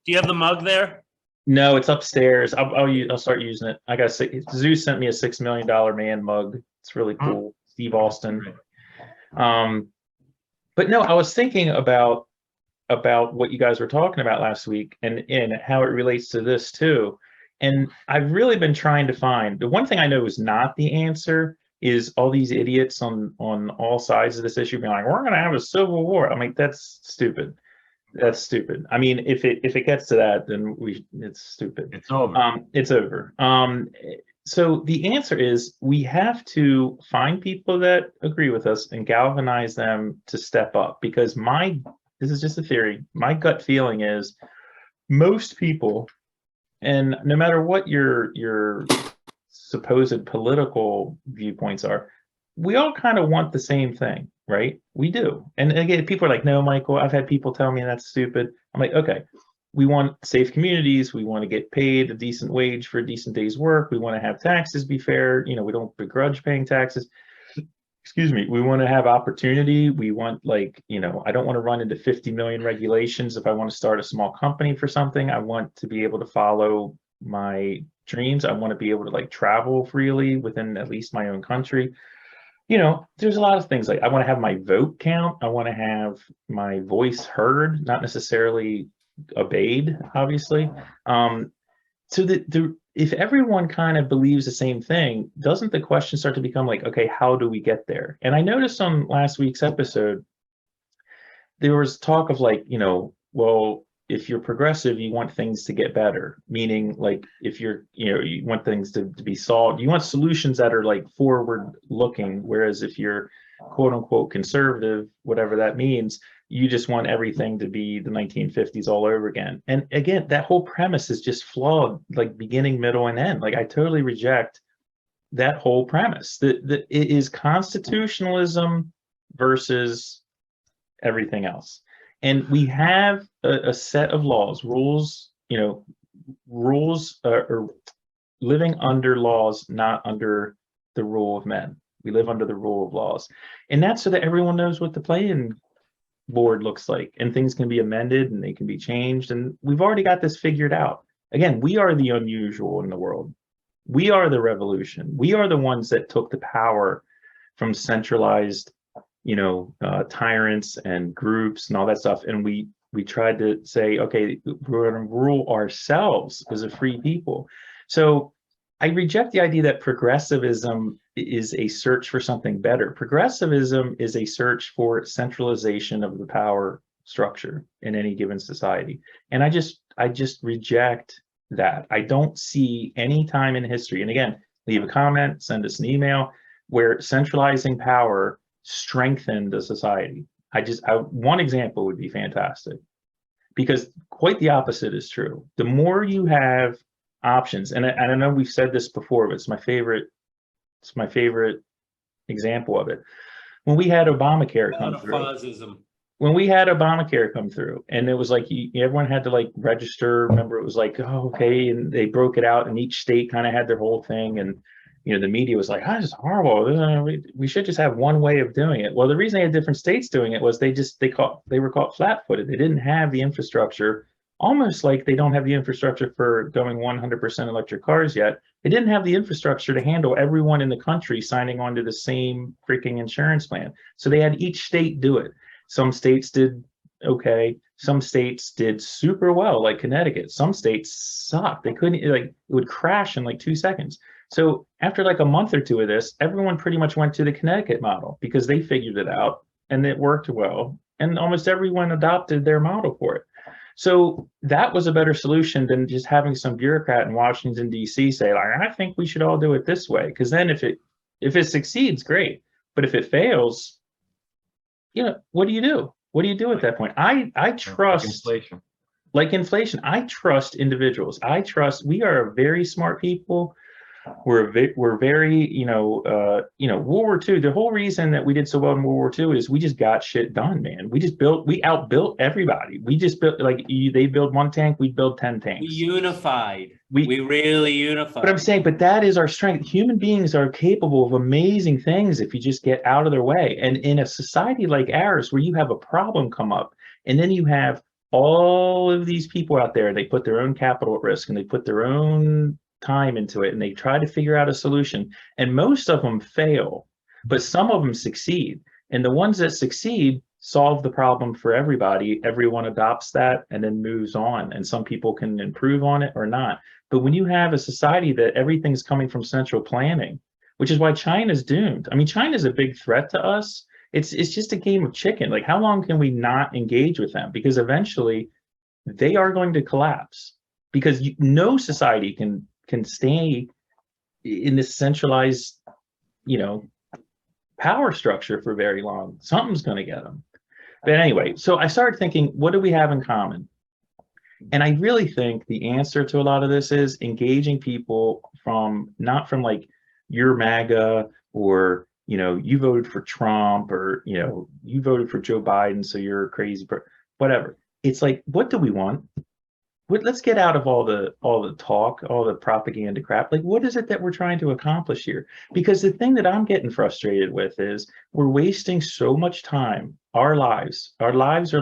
do you have the mug there? No, it's upstairs. I'll start using it. I got Zeus sent me a $6 million man mug. It's really cool. Steve Austin. But no, I was thinking about what you guys were talking about last week and how it relates to this too. And I've really been trying to find the one thing I know is not the answer is all these idiots on all sides of this issue being like, we're going to have a civil war. I'm like, that's stupid. That's stupid. I mean, if it gets to that, then it's stupid. It's over. It's over. So the answer is we have to find people that agree with us and galvanize them to step up, because this is just a theory. My gut feeling is most people, and no matter what your supposed political viewpoints are, we all kind of want the same thing, right? We do. And again, people are like, no, Michael, I've had people tell me that's stupid. I'm like, okay, we want safe communities. We want to get paid a decent wage for a decent day's work. We want to have taxes be fair. You know, we don't begrudge paying taxes. Excuse me. We want to have opportunity. We want, like, you know, I don't want to run into 50 million regulations if I want to start a small company for something. I want to be able to follow my dreams. I want to be able to like travel freely within at least my own country. You know, there's a lot of things. Like I want to have my vote count. I want to have my voice heard, not necessarily obeyed, obviously. So if everyone kind of believes the same thing, doesn't the question start to become like, okay, how do we get there? And I noticed on last week's episode, there was talk of like, you know, well, if you're progressive, you want things to get better, meaning like if you're, you know, you want things to be solved, you want solutions that are like forward looking. Whereas if you're quote unquote conservative, whatever that means, you just want everything to be the 1950s all over again. And again, that whole premise is just flawed, like beginning, middle, and end. Like I totally reject that whole premise. It is constitutionalism versus everything else. And we have a set of rules, you know, rules are living under laws, not under the rule of men. We live under the rule of laws. And that's so that everyone knows what the playing board looks like, and things can be amended and they can be changed. And we've already got this figured out. Again, we are the unusual in the world. We are the revolution. We are the ones that took the power from centralized, you know, tyrants and groups and all that stuff. And we tried to say, okay, we're going to rule ourselves as a free people. So I reject the idea that progressivism is a search for something better. Progressivism is a search for centralization of the power structure in any given society. And I just reject that. I don't see any time in history, and again, leave a comment, send us an email, where centralizing power strengthened a society. One example would be fantastic, because quite the opposite is true. The more you have options, and I know we've said this before, but it's my favorite example of it. When we had Obamacare come through, and it was like everyone had to like register. Remember, it was like, oh, okay, and they broke it out, and each state kind of had their whole thing, and you know, the media was like, oh, this is horrible. We should just have one way of doing it. Well, the reason they had different states doing it was they were caught flat-footed. They didn't have the infrastructure almost like they don't have the infrastructure for going 100% electric cars yet. They didn't have the infrastructure to handle everyone in the country signing on to the same freaking insurance plan. So they had each state do it. Some states did okay. Some states did super well, like Connecticut. Some states sucked. They couldn't, like, it would crash in like 2 seconds. So after like a month or two of this, everyone pretty much went to the Connecticut model because they figured it out and it worked well. And almost everyone adopted their model for it. So that was a better solution than just having some bureaucrat in Washington D.C. say, like, I think we should all do it this way. Because then if it succeeds, great. But if it fails, what do you do? What do you do at that point? I trust, like inflation. I trust individuals. We are a very smart people. We're very, World War II. The whole reason that we did so well in World War II is we just got shit done, man. We outbuilt everybody. We just built, like, they build 1 tank, we build 10 tanks. We unified. We really unified. But I'm saying, but that is our strength. Human beings are capable of amazing things if you just get out of their way. And in a society like ours, where you have a problem come up, and then you have all of these people out there, they put their own capital at risk and they put their own time into it and they try to figure out a solution, and most of them fail, but some of them succeed, and the ones that succeed solve the problem for everybody. Everyone adopts that and then moves on, and some people can improve on it or not. But when you have a society that everything's coming from central planning, which is why China's doomed. I mean, China's a big threat to us. It's just a game of chicken. Like, how long can we not engage with them? Because eventually they are going to collapse, because no society can stay in this centralized, power structure for very long. Something's going to get them. But anyway, so I started thinking, what do we have in common? And I really think the answer to a lot of this is engaging people not from like, you're MAGA, or, you voted for Trump, or, you voted for Joe Biden, so you're a crazy person, whatever. It's like, what do we want? Let's get out of all the talk, all the propaganda crap. Like, what is it that we're trying to accomplish here? Because the thing that I'm getting frustrated with is we're wasting so much time. Our lives are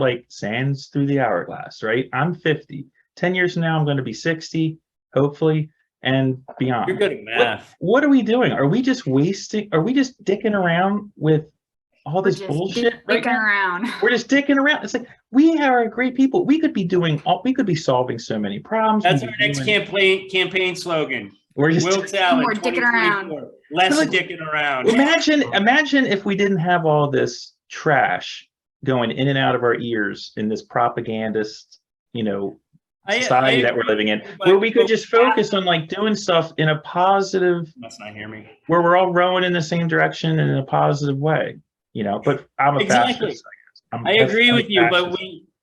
like sands through the hourglass, right? I'm 50. 10 years from now, I'm going to be 60, hopefully, and beyond. You're good at math. What are we doing? Are we just wasting? Are we just dicking around with all this bullshit right now? Around. We're just dicking around. It's like, we are great people. We could be solving so many problems. That's our next campaign slogan. We're just Wilkes Allen, more dicking around. Less like, dicking around. Imagine if we didn't have all this trash going in and out of our ears in this propagandist, society that we're living in, where we could just focus on like doing stuff in a positive. Must not hear me. Where we're all rowing in the same direction and in a positive way. But I'm a fascist. I agree with you, but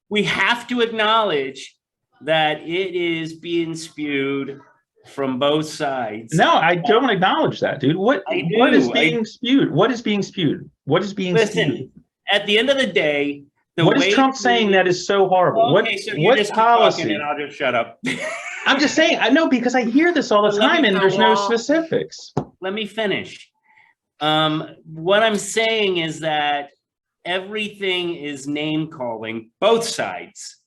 we have to acknowledge that it is being spewed from both sides. No, I don't acknowledge that, dude. What is being spewed? What is being spewed? What is being spewed? At the end of the day, what is Trump saying that is so horrible? Okay, so you what just policy? Keep talking and I'll just shut up. I'm just saying, I know, because I hear this all the time and there's no specifics. Let me finish. What I'm saying is that everything is name calling, both sides.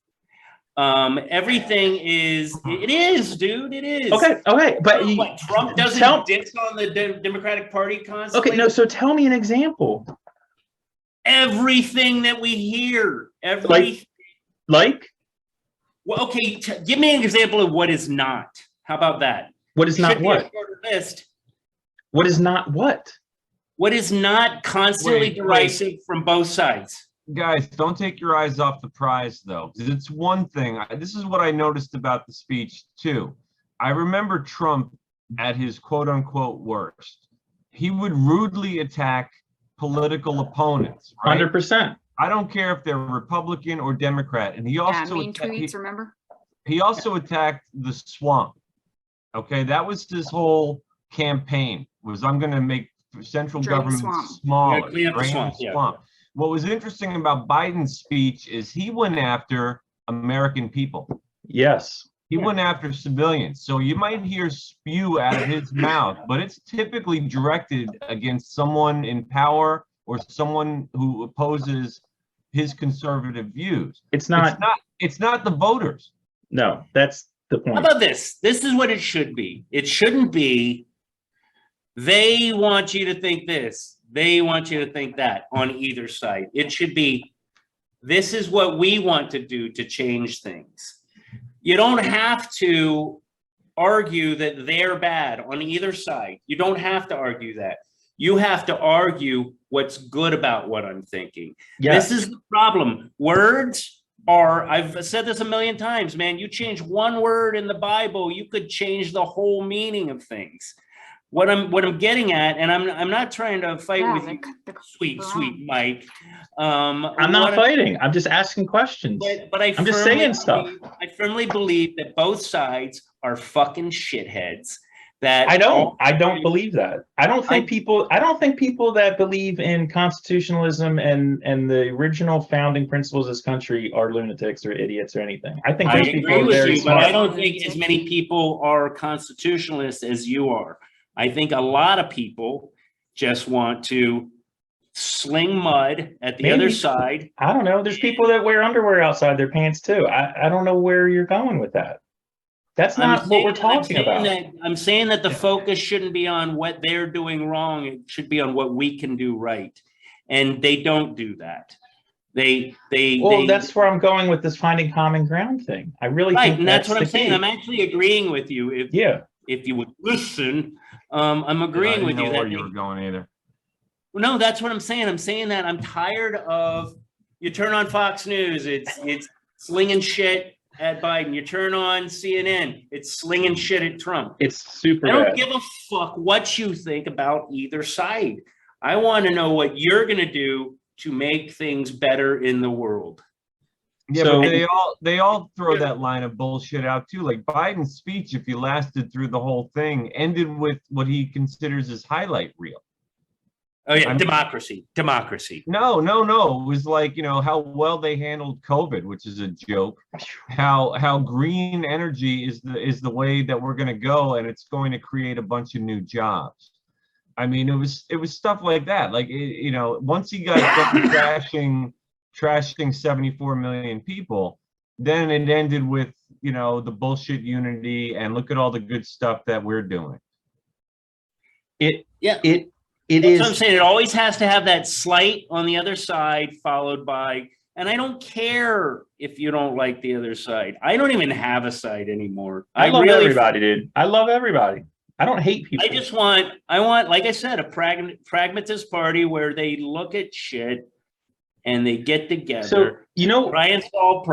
Everything is, it is, dude, it is. Okay, but what, Trump doesn't diss on the Democratic Party constantly? Okay, no, so tell me an example. Everything that we hear, like? Well, okay, give me an example of what is not. How about that? What is not what? List. What is not what? What is not constantly derisive from both sides? Guys, don't take your eyes off the prize, though. It's one thing. This is what I noticed about the speech, too. I remember Trump at his quote-unquote worst. He would rudely attack political opponents, right? 100%. I don't care if they're Republican or Democrat. And he also mean tweets, remember? He also attacked the swamp. Okay, that was his whole campaign, was I'm going to make central government smaller. Clean up the swamp. Yeah. What was interesting about Biden's speech is he went after American people. Yes. He went after civilians. So you might hear spew out of his mouth, but it's typically directed against someone in power or someone who opposes his conservative views. It's not the voters. No, that's the How point. about this? This is what it should be. It shouldn't be, they want you to think this, they want you to think that on either side. It should be, this is what we want to do to change things. You don't have to argue that they're bad on either side. You don't have to argue that. You have to argue what's good about what I'm thinking. Yes. This is the problem. Words are, I've said this a million times, man, you change one word in the Bible, you could change the whole meaning of things. What I'm getting at, and I'm not trying to fight with you, sweet Mike. I'm not fighting. I'm just asking questions. But I'm just saying stuff. I firmly believe that both sides are fucking shitheads. That I don't believe that. I don't think people that believe in constitutionalism and the original founding principles of this country are lunatics or idiots or anything. I think I those people agree are with very you, but I smart. don't think as many people are constitutionalists as you are. I think a lot of people just want to sling mud at the other side. I don't know. There's people that wear underwear outside their pants too. I don't know where you're going with that. That's not what we're talking about. I'm saying that the focus shouldn't be on what they're doing wrong. It should be on what we can do right. And they don't do that. That's where I'm going with this finding common ground thing. I really think and that's what I'm the saying. key. I'm actually agreeing with you. If you would listen, I'm agreeing with you. I didn't know where you were going either. No, that's what I'm saying. I'm saying that I'm tired of, you turn on Fox News, it's slinging shit at Biden. You turn on CNN, it's slinging shit at Trump. It's super I don't bad. give a fuck what you think about either side. I want to know what you're going to do to make things better in the world. Yeah, So, but they all throw that line of bullshit out too. Like Biden's speech, if you lasted through the whole thing, ended with what he considers his highlight reel. Oh yeah, democracy. No. It was like, how well they handled COVID, which is a joke. How green energy is the way that we're going to go, and it's going to create a bunch of new jobs. I mean, it was stuff like that. Like, once he got done trashing 74 million people, then it ended with, the bullshit unity and look at all the good stuff that we're doing. It That's is. what I'm saying. It always has to have that slight on the other side followed by, and I don't care if you don't like the other side. I don't even have a side anymore. I love everybody, dude. I love everybody. I don't hate people. I want, like I said, a pragmatist party where they look at shit and they get together. So, try and solve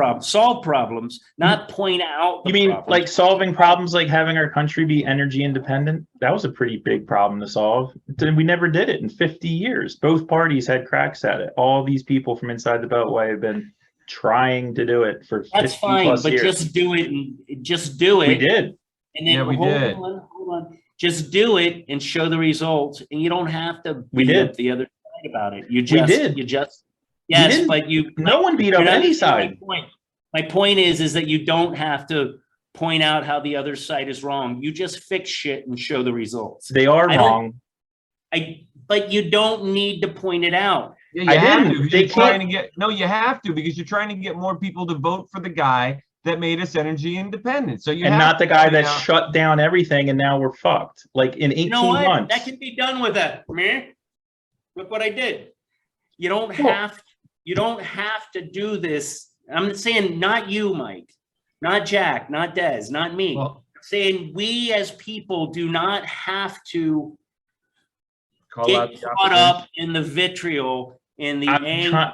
problems, not point out the you mean problems. like solving problems, like having our country be energy independent? That was a pretty big problem to solve. We never did it in 50 years. Both parties had cracks at it. All these people from inside the Beltway have been trying to do it for 50 That's fine, plus but years. just do it and just do it. We did. And then Yeah, we did. Hold on. Just do it and show the results, and you don't have to beat up the other side about it. We did. Yes, but no one beat up any side. My point is that you don't have to point out how the other side is wrong. You just fix shit and show the results. They are wrong. But you don't need to point it out. Yeah, you have to. You have to, because you're trying to get more people to vote for the guy that made us energy independent. So not the guy that shut down everything and now we're fucked. Like in 18 months. That can be done with that. Man, look what I did. You don't have to do this. I'm saying not you, Mike, not Jack, not Des, not me. I'm saying we as people do not have to get caught up in the vitriol, in the anger.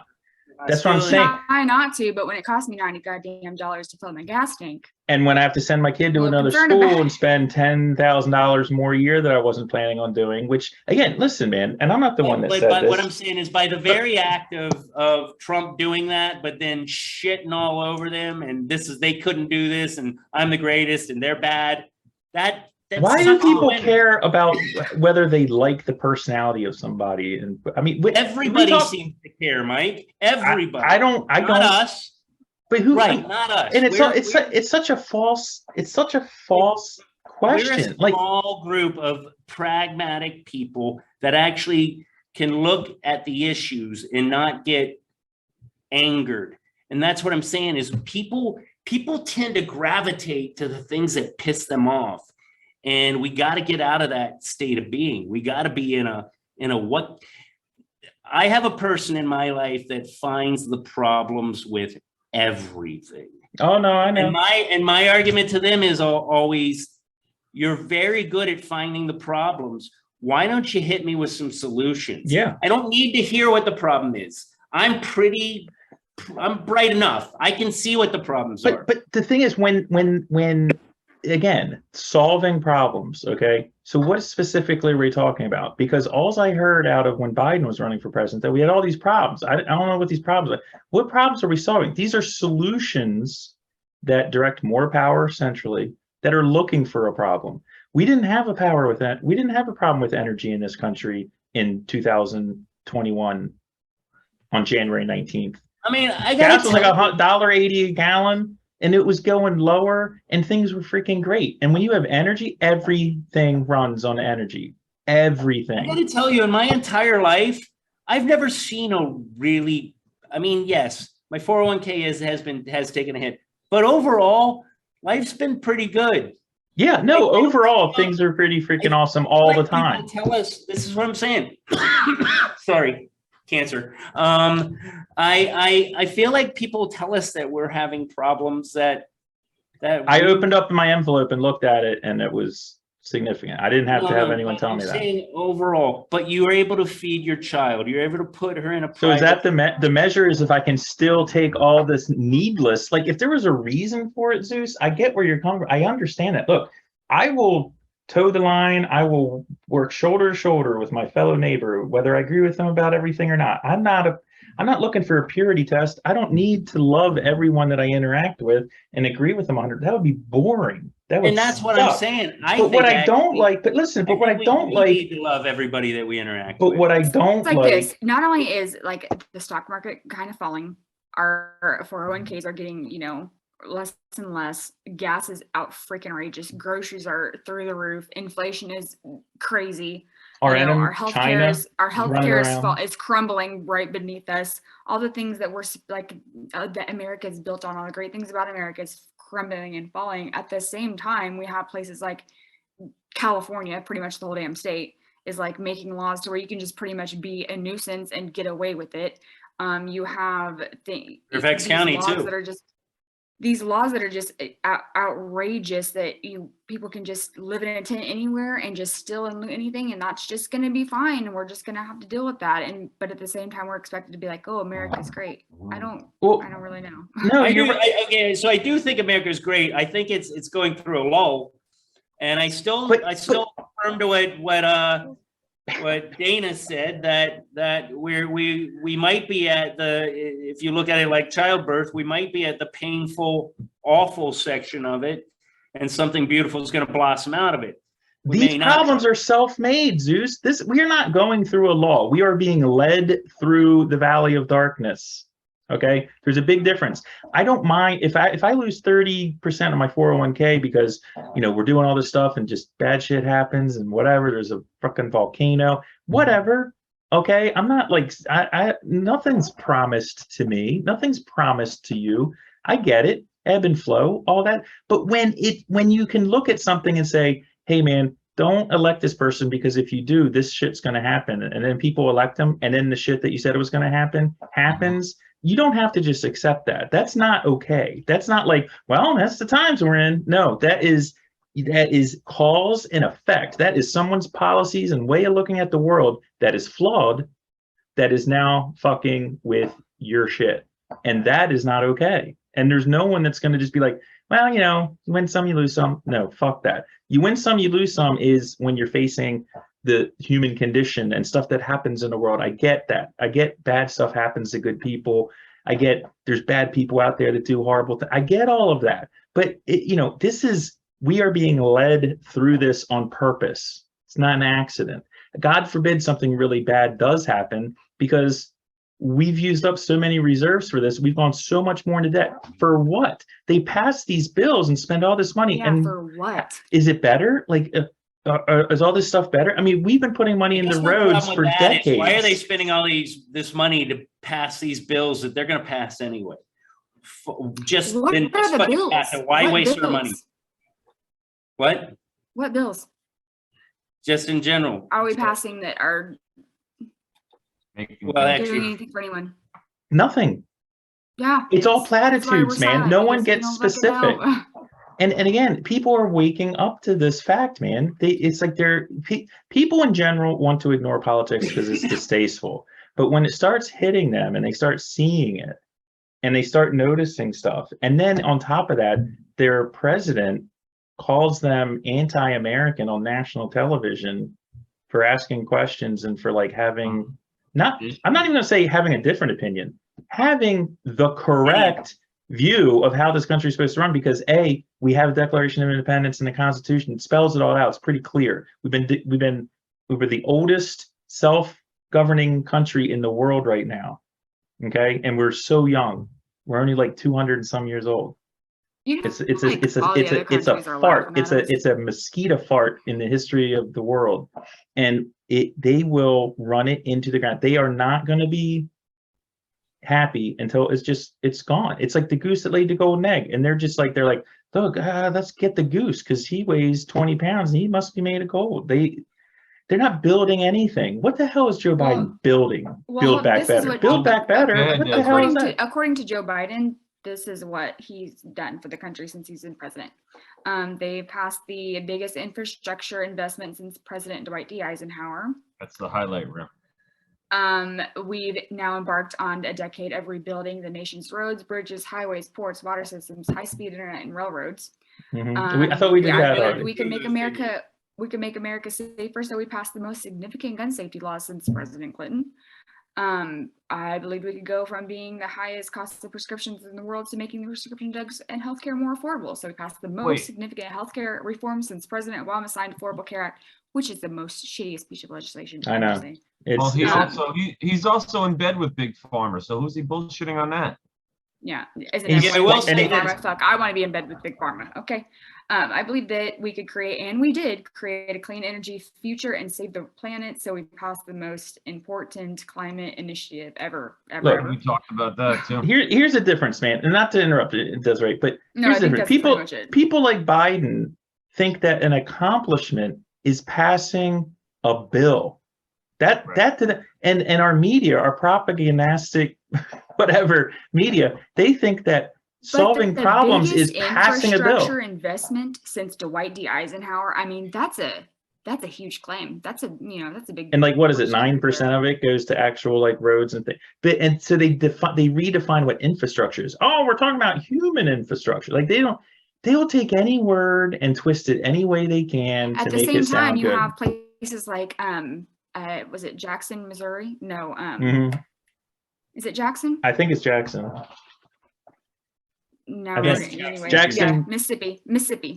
That's what I'm saying. Try not to, but when it costs me $90 goddamn to fill my gas tank, and when I have to send my kid to another school and spend $10,000 more a year that I wasn't planning on doing, which again, listen, man, and I'm not the one that said this. What I'm saying is, by the very act of Trump doing that, but then shitting all over them, and they couldn't do this, and I'm the greatest, and they're bad. Why do people care about whether they like the personality of somebody? And I mean, everybody seems to care, Mike. Everybody. I don't. Not us. But who? Right, not us. And it's such a false question. We're a small group of pragmatic people that actually can look at the issues and not get angered. And that's what I'm saying is people people tend to gravitate to the things that piss them off. And we got to get out of that state of being. We got to be in a what. I have a person in my life that finds the problems with everything. Oh no, I know. And my argument to them is always, you're very good at finding the problems. Why don't you hit me with some solutions? Yeah. I don't need to hear what the problem is. I'm bright enough. I can see what the problems are. But the thing is, when again, solving problems, okay? So what specifically are we talking about? Because all I heard out of when Biden was running for president, that we had all these problems. I don't know what these problems are. What problems are we solving? These are solutions that direct more power centrally, that are looking for a problem. We didn't have a power with that. We didn't have a problem with energy in this country in 2021 on January 19th. I mean, gas was like $1.80 a gallon, and it was going lower, and things were freaking great. And when you have energy, everything runs on energy. Everything. I got to tell you, in my entire life, I've never seen a really. I mean, yes, my 401k has taken a hit, but overall, life's been pretty good. Yeah, no, overall, things are pretty freaking awesome all the time. Tell us, this is what I'm saying. Sorry. Cancer. I feel like people tell us that we're having problems that I opened up my envelope and looked at it, and it was significant. I didn't have to have anyone tell me that. Overall, but you were able to feed your child. You're able to put her in a. So is that the measure? Is if I can still take all this needless? Like if there was a reason for it, Zeus, I get where you're coming from. I understand that. Look, I will toe the line. I will work shoulder to shoulder with my fellow neighbor, whether I agree with them about everything or not. I'm not looking for a purity test. I don't need to love everyone that I interact with and agree with them 100. That would be boring. And that's what I'm saying. But what I don't like, but listen, but what I don't like, we need to love everybody that we interact with. But what I don't like this, not only is like the stock market kind of falling, our 401ks are getting, less and less. Gas is out freaking outrageous. Groceries are through the roof. Inflation is crazy. Our healthcare is crumbling right beneath us. All the things that we're like that America is built on, all the great things about America is crumbling and falling. At the same time, we have places like California, pretty much the whole damn state, is like making laws to where you can just pretty much be a nuisance and get away with it. You have Fairfax County too. These laws that are just outrageous, that people can just live in a tent anywhere and just steal and loot anything, and that's just going to be fine, and we're just going to have to deal with that. But at the same time, we're expected to be like, oh, America's great. I don't really know. No, okay, so I do think America's great. I think it's going through a lull, and I still affirm to what Dana said, that we might be at if you look at it like childbirth, we might be at the painful, awful section of it, and something beautiful is going to blossom out of it. These problems are self-made, Zeus. We are not going through a law. We are being led through the valley of darkness. Okay, there's a big difference. I don't mind if I lose 30% of my 401k because we're doing all this stuff and just bad shit happens and whatever. There's a fucking volcano, whatever. Okay, I'm not like nothing's promised to me. Nothing's promised to you. I get it, ebb and flow, all that. But when you can look at something and say, hey man, don't elect this person because if you do, this shit's going to happen, and then people elect them, and then the shit that you said it was going to happen happens. You don't have to just accept that. That's not okay. That's not like, well, that's the times we're in. No, that is cause and effect. That is someone's policies and way of looking at the world that is flawed, that is now fucking with your shit. And that is not okay. And there's no one that's going to just be like, well, you win some, you lose some. No, fuck that. You win some, you lose some is when you're facing the human condition and stuff that happens in the world. I get that. I get bad stuff happens to good people. I get there's bad people out there that do horrible things. I get all of that. But we are being led through this on purpose. It's not an accident. God forbid something really bad does happen, because we've used up so many reserves for this. We've gone so much more into debt. For what? They pass these bills and spend all this money. Yeah, and for what? Is it better? Like, is all this stuff better? I mean, we've been putting money in the roads for decades. Why are they spending all this money to pass these bills that they're going to pass anyway? just What been are the fucking bills? passing. Why What waste our money? bills? What? What bills Just in general. are we passing that are Making Well, things- actually- doing anything for anyone? Nothing. Yeah. It's all that's why we're platitudes, man. silent, No one because we gets don't fucking know. specific. And again, people are waking up to this fact, man. It's like people in general want to ignore politics because it's distasteful. But when it starts hitting them and they start seeing it and they start noticing stuff, and then on top of that, their president calls them anti-American on national television for asking questions and for like having I'm not even gonna say having a different opinion, having the correct view of how this country is supposed to run, because A, we have a Declaration of Independence and the Constitution. It spells it all out. It's pretty clear. We were the oldest self-governing country in the world right now. Okay, and we're so young. We're only like 200 and some years old. You know, It's a fart. It's a mosquito fart in the history of the world, and they will run it into the ground. They are not going to be happy until it's gone. It's like the goose that laid the golden egg, and they're like, look, let's get the goose because he weighs 20 pounds and he must be made of gold. They're not building anything. What the hell is Joe Biden building? Build back better. Build back better. What the hell is that? According to Joe Biden, this is what he's done for the country since he's been president. They passed the biggest infrastructure investment since President Dwight D. Eisenhower. That's the highlight reel. We've now embarked on a decade of rebuilding the nation's roads, bridges, highways, ports, water systems, high-speed internet, and railroads. I thought we did that already. We can make America safer, so we passed the most significant gun safety laws since President Clinton. I believe we could go from being the highest cost of prescriptions in the world to making the prescription drugs and healthcare more affordable. So we passed the most significant healthcare reform since President Obama signed Affordable Care Act, which is the most shittiest piece of legislation. I know. He's also in bed with Big Pharma, so who's he bullshitting on that? Yeah, I will say that. Fuck, I want to be in bed with Big Pharma. Okay. I believe that we could create, and we did create, a clean energy future and save the planet. So we passed the most important climate initiative ever. Look, we talked about that too. Here's the difference, man. And not to interrupt it, Desiree, but here's the difference. People like Biden think that an accomplishment is passing a bill. And our media, our propagandistic, whatever media, they think that solving problems is passing a bill. Infrastructure investment since Dwight D. Eisenhower. I mean, that's a huge claim. That's a big. And like, what is it? 9% of it goes to actual like roads and things. And so they redefine what infrastructure is. Oh, we're talking about human infrastructure. Like they'll take any word and twist it any way they can to make it sound good. At the same time, you have places like was it Jackson, Missouri? No. Is it Jackson? I think it's Jackson. No, anyway, Jackson, yeah, Mississippi.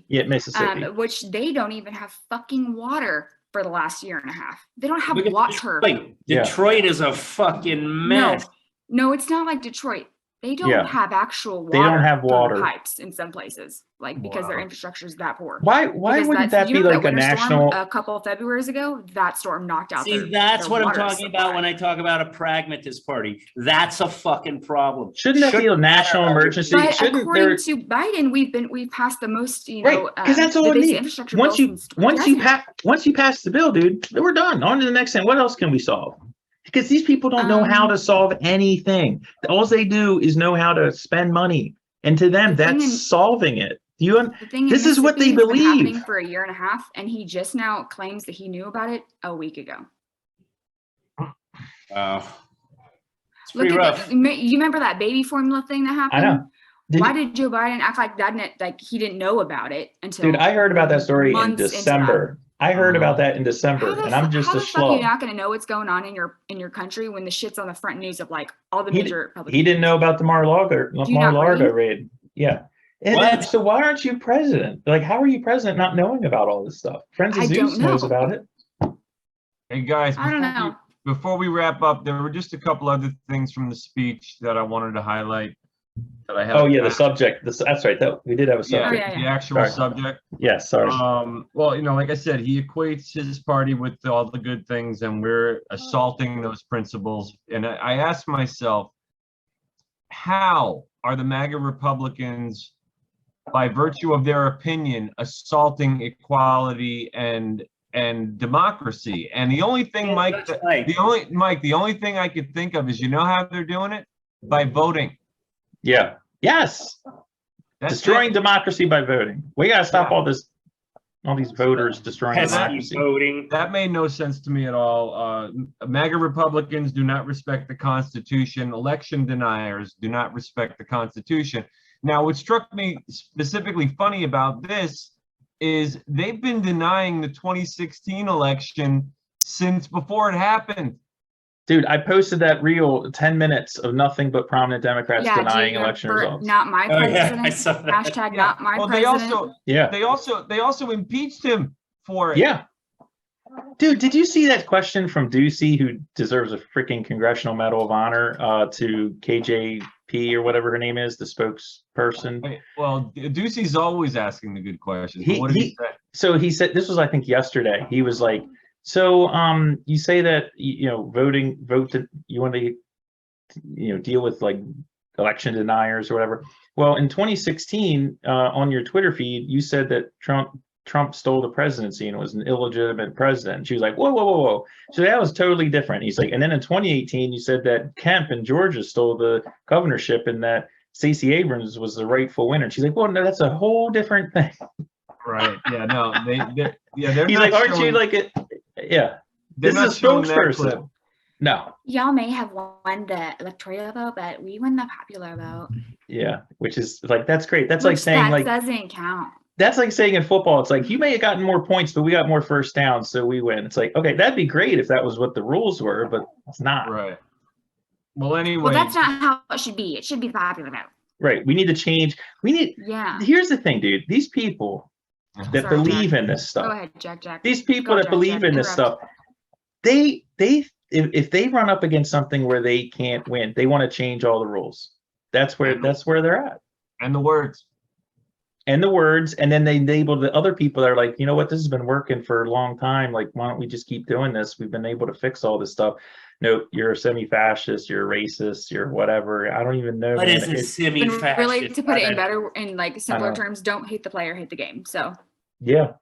Yeah, Mississippi. Which they don't even have fucking water for the last year and a half. They don't have water. Detroit is a fucking mess. No, it's not like Detroit. They don't have actual water. They don't have water pipes in some places, because their infrastructure is that poor. Why wouldn't that be like a national? A couple of Februarys ago, that storm knocked out. That's what I'm talking about when I talk about a pragmatist party. That's a fucking problem. Shouldn't that be a national emergency? But according to Biden, we've passed the most, right? Because that's all it needs. Once you pass the bill, dude, we're done. On to the next thing. What else can we solve? Because these people don't know how to solve anything. All they do is know how to spend money, and to them, that's solving it. This is what they believe. Been happening for a year and a half, and he just now claims that he knew about it a week ago. It's pretty rough. You remember that baby formula thing that happened? I know. Why did Joe Biden act like that? Like he didn't know about it until. Dude, I heard about that story in December. I heard about that in December, and I'm just a schluck. How the fuck are you not going to know what's going on in your country when the shit's on the front news of like all the major public? He didn't know about the Mar-a-Lago raid. Yeah. And so why aren't you president? Like, how are you president not knowing about all this stuff? Friends of Zeus knows about it. Hey guys, I don't know. Before we wrap up, there were just a couple other things from the speech that I wanted to highlight. That I have. Oh yeah, the subject. That's right. We did have a subject. Yeah. The actual subject. Yes, sorry. Well, like I said, he equates his party with all the good things, and we're assaulting those principles. And I asked myself, how are the MAGA Republicans, by virtue of their opinion, assaulting equality and democracy. And the only thing, Mike, the only thing I could think of is, you know how they're doing it? By voting. Yeah. Yes. That's Destroying it. democracy by voting. We gotta stop all these voters destroying Pesky democracy. voting. That made no sense to me at all. MAGA Republicans do not respect the Constitution. Election deniers do not respect the Constitution. Now, what struck me specifically funny about this is they've been denying the 2016 election since before it happened. Dude, I posted that reel 10 minutes of nothing but prominent Democrats denying election results. Not my Oh, yeah, president. I saw that. Hashtag not my Well, president. they also impeached him for it. Yeah. Dude, did you see that question from Ducey, who deserves a freaking Congressional Medal of Honor, to KJP or whatever her name is, the spokesperson? Well, Ducey's always asking the good questions. But what did he say? So he said, this was, I think, yesterday. He was like, so you say that, you want to, deal with like election deniers or whatever. Well, in 2016, on your Twitter feed, you said that Trump stole the presidency and was an illegitimate president. She was like, whoa, whoa, whoa, whoa. So that was totally different. He's like, and then in 2018, you said that Kemp in Georgia stole the governorship and that Stacey Abrams was the rightful winner. And she's like, well, no, that's a whole different thing. Right. Yeah. No. They're. He's like, aren't you like it? Yeah. This is a spokesperson. No. Y'all may have won the electoral vote, but we won the popular vote. Yeah, which is like, that's great. That's like saying that doesn't count. That's like saying in football, it's like, you may have gotten more points, but we got more first downs, so we win. It's like, okay, that'd be great if that was what the rules were, but it's not. Right. Well, anyway. Well, that's not how it should be. It should be the popular vote. Right. We need to change. Yeah. Here's the thing, dude. These people that Sorry, believe Jack. in this stuff. Go ahead, Jack. These people Go, that Jack, believe in this interrupt. stuff, if they run up against something where they can't win, they want to change all the rules. That's where they're at. And the words. And then they enable the other people that are like, you know what, this has been working for a long time. Like, why don't we just keep doing this? We've been able to fix all this stuff. No, you're a semi-fascist, you're a racist, you're whatever. I don't even know. What man. is a And semi-fascist? really, to put it in better, in like simpler know. terms, don't hate the player, hate the game. So Yeah.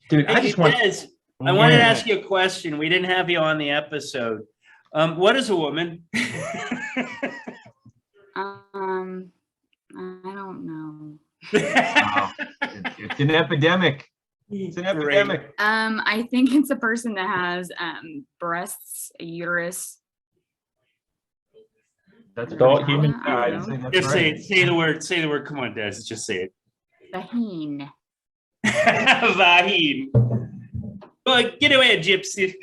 Dude, I just want. Des, I wanted to ask you a question. We didn't have you on the episode. What is a woman? I don't know. Wow. It's an epidemic. It's an epidemic. I think it's a person that has breasts, a uterus. That's all right. human. Yeah, I'd say that's Just say right. it. Say the word. Say the word. Come on, Des. Just say it. Vaheen. Vaheen. Well, get away, gypsy.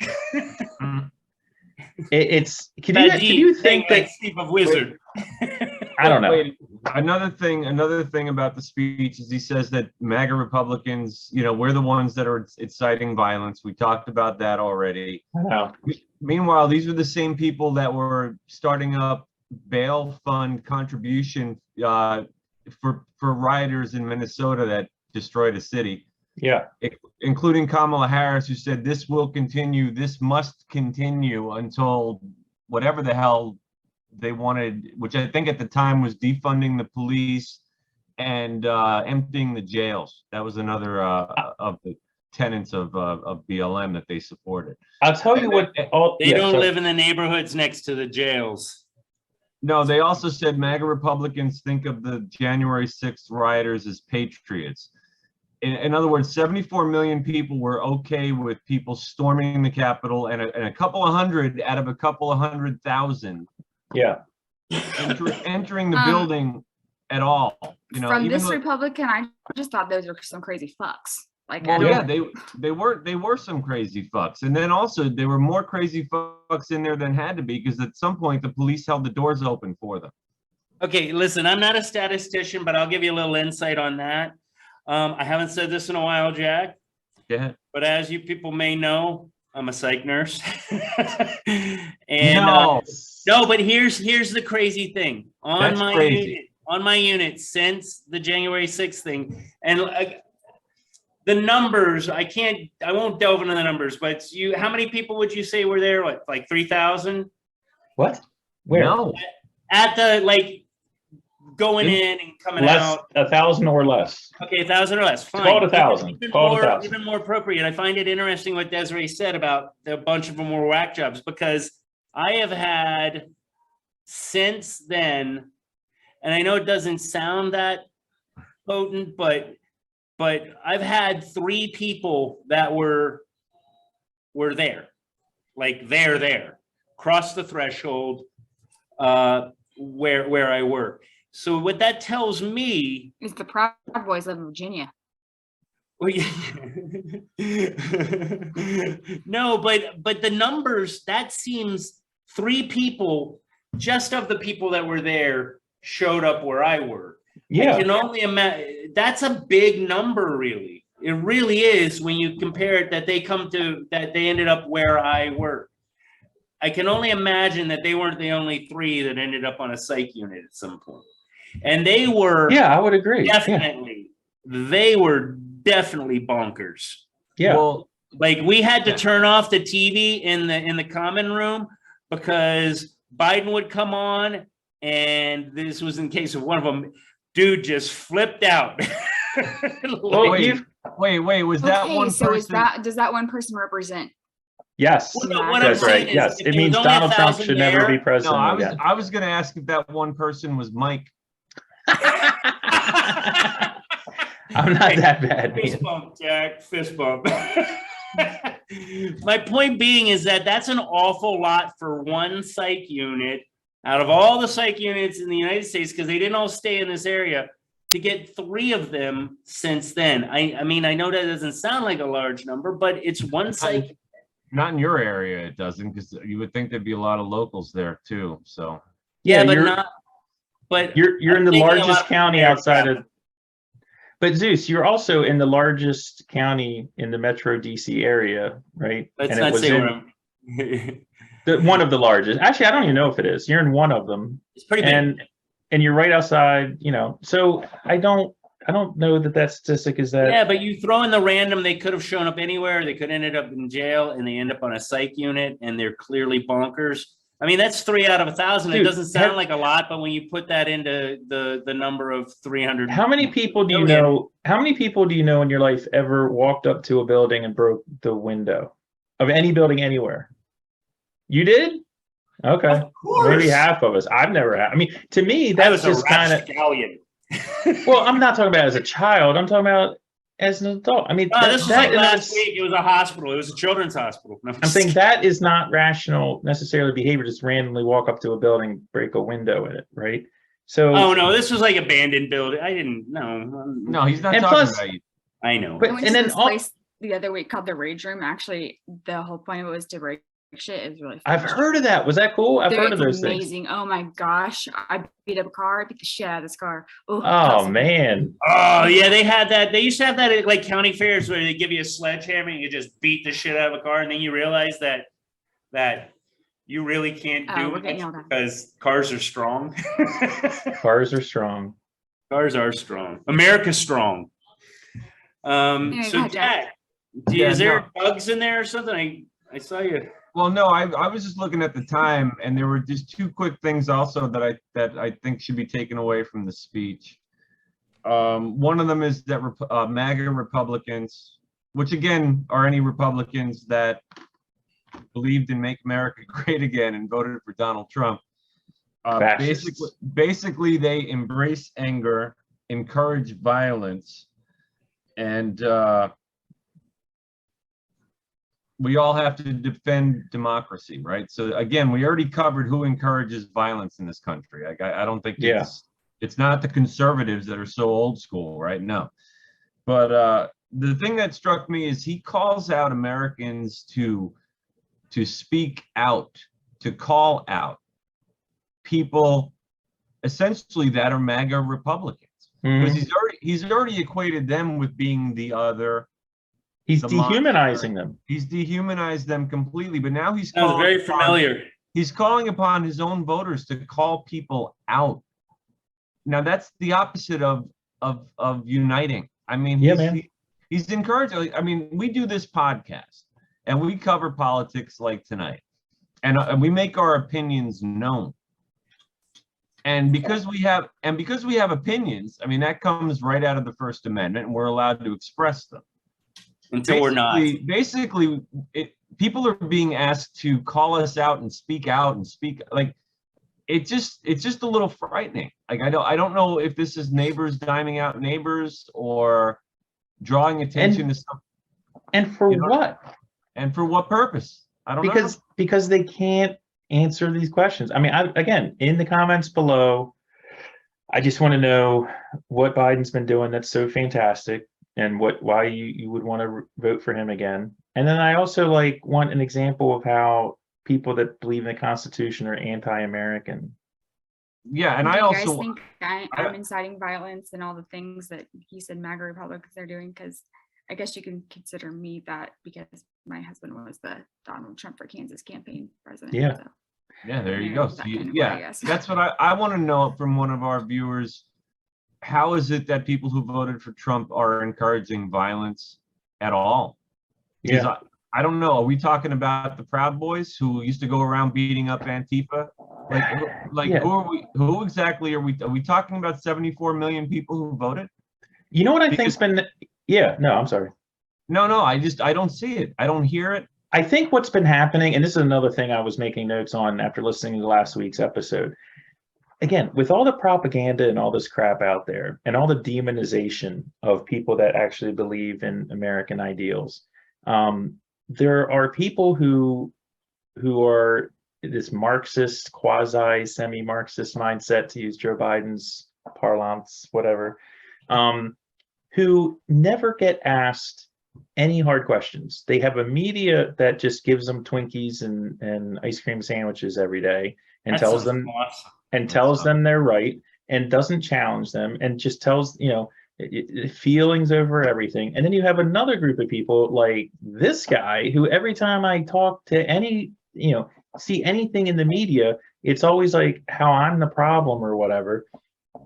Can you think that? Like Steve of Wizard. I don't know. Wait, another thing about the speech is he says that MAGA Republicans, we're the ones that are inciting violence. We talked about that already. I know. Meanwhile, these are the same people that were starting up bail fund contribution for rioters in Minnesota that destroyed a city. Yeah. Including Kamala Harris, who said this will continue, this must continue until whatever the hell they wanted, which I think at the time was defunding the police and emptying the jails. That was another of the tenets of BLM that they supported. I'll tell you what. They don't live in the neighborhoods next to the jails. No, they also said MAGA Republicans think of the January 6th rioters as patriots. In other words, 74 million people were okay with people storming the Capitol, and a couple of hundred out of a couple of 100,000 entering the building at all. From this Republican, I just thought those were some crazy fucks. Like, well, yeah, they were some crazy fucks, and then also there were more crazy fucks in there than had to be, because at some point the police held the doors open for them. Okay, listen, I'm not a statistician, but I'll give you a little insight on that. I haven't said this in a while, Jack. Yeah. But as you people may know, I'm a psych nurse. And no, but here's the crazy thing. On my unit since the January 6th thing, and the numbers, I won't delve into the numbers, but how many people would you say were there? What, like 3,000? What? Where? No. At the going in and coming Less, out. 1,000 or less. Okay, 1,000 or less, fine. Call it 1,000. Even Call it more, 1,000. even more appropriate. I find it interesting what Desiree said about a bunch of them were whack jobs, because I have had since then, and I know it doesn't sound that potent, but I've had 3 people that were there, like they're there, cross the threshold where I work. So what that tells me It's the Proud Boys of Virginia. well, yeah. No, but the numbers, that seems 3 people, just of the people that were there, showed up where I work. Yeah. I can only imagine, that's a big number, really. It really is when you compare it that they ended up where I work. I can only imagine that they weren't the only 3 that ended up on a psych unit at some point. And they were Yeah, I would agree. they were definitely bonkers. Yeah. Well, Like we had to turn off the TV in the common room because Biden would come on, and this was in case of one of them, dude just flipped out. Well, wait, was that Okay, one so person? does that one person represent? yes. What I'm That's saying right. is, Yes. if It there means was only Donald Trump 1,000 should never be there- president No, again. I was going to ask if that one person was Mike. I'm not that bad, Fist man. bump, Jack. Fist bump. My point being is that that's an awful lot for one psych unit out of all the psych units in the United States, because they didn't all stay in this area, to get 3 of them since then. I mean, I know that doesn't sound like a large number, but it's one psych. Not in your area, it doesn't, because you would think there'd be a lot of locals there too. So Yeah, but you're, not. But you're in the thinking a largest lot county there, outside yeah. of. But Zeus, you're also in the largest county in the Metro DC area, right? let's and not it was say in where I'm. one of the largest. Actually, I don't even know if it is. You're in one of them, It's pretty big. and you're right outside. So I don't know that statistic is that. Yeah, but you throw in the random, they could have shown up anywhere. They could have ended up in jail, and they end up on a psych unit, and they're clearly bonkers. I mean, that's 3 out of 1,000. It Dude, doesn't sound like a lot, but when you put that into the number of 300, How many people do you million. know? How many people do you know in your life ever walked up to a building and broke the window of any building anywhere? You did? Okay, Of course. maybe half of us. I've never had. I mean, to me, I that's was just a kind of. rapscallion. Well, I'm not talking about as a child. I'm talking about as an adult. I mean, This was like and last week. It was a hospital. It was a children's hospital. No, I'm saying that is not rational necessarily behavior. Just randomly walk up to a building, break a window in it, right? So. Oh no, this was like abandoned building. I didn't know. no, he's not And talking plus- about you. I know. But- I went and to then this all- place the other week called the Rage Room. Actually, the whole point of it was to break shit. It was really fun. I've heard of that. Was that cool? I've heard of It's those things. amazing. Oh my gosh. I beat up a car. I beat the shit out of this car. Oh awesome. man. Oh yeah, they had that. They used to have that at like county fairs where they give you a sledgehammer and you just beat the shit out of a car, and then you realize that you really can't Oh, do we're getting much yelled at. because cars are strong. Cars are strong. Cars are strong. America's strong. Anyway, go So ahead, Jack. Jack, Yeah, is there bugs in there or something? I saw you. Well, no, I was just looking at the time, and there were just 2 quick things also that I think should be taken away from the speech. One of them is that MAGA Republicans, which again are any Republicans that believed in Make America Great Again and voted for Donald Trump. Fascists. Basically, they embrace anger, encourage violence, and we all have to defend democracy, right? So again, we already covered who encourages violence in this country. I don't think it's not the conservatives that are so old school, right? No. But the thing that struck me is he calls out Americans to speak out, to call out people essentially that are MAGA Republicans. Because he's already equated them with being the other. He's the dehumanizing monster. them. He's dehumanized them completely, but now he's Sounds very familiar. He's calling upon his own voters to call people out. Now that's the opposite of uniting. I mean, he's encouraging. I mean, we do this podcast and we cover politics like tonight, and we make our opinions known. And because we have opinions, I mean, that comes right out of the First Amendment, and we're allowed to express them. Until we're not. Basically, people are being asked to call us out and speak like it's just a little frightening. Like I don't know if this is neighbors diming out neighbors or drawing attention to something. And for what? And for what purpose? I don't know. Because they can't answer these questions. I mean, again, in the comments below, I just want to know what Biden's been doing that's so fantastic, and why you would want to vote for him again. And then I also want an example of how people that believe in the Constitution are anti-American. Yeah, and Do I you also guys think I'm inciting violence and all the things that he said MAGA Republicans are doing? Because I guess you can consider me that, because my husband was the Donald Trump for Kansas campaign president. Yeah. So. Yeah, there you Yeah, go. that So kind of way, I yeah, guess. that's what I want to know from one of our viewers. How is it that people who voted for Trump are encouraging violence at all? Because Yeah. I don't know. Are we talking about the Proud Boys who used to go around beating up Antifa? Yeah. Who exactly are we? Are we talking about 74 million people who voted? You know what I think's been? Yeah. No, I'm sorry. No. I don't see it. I don't hear it. I think what's been happening, and this is another thing I was making notes on after listening to last week's episode. Again, with all the propaganda and all this crap out there, and all the demonization of people that actually believe in American ideals, there are people who are this Marxist, quasi semi-Marxist mindset, to use Joe Biden's parlance, whatever, who never get asked any hard questions. They have a media that just gives them Twinkies and ice cream sandwiches every day, and tells them they're right, and doesn't challenge them, and just tells feelings over everything. And then you have another group of people like this guy, who every time I talk to any see anything in the media, it's always like how I'm the problem or whatever.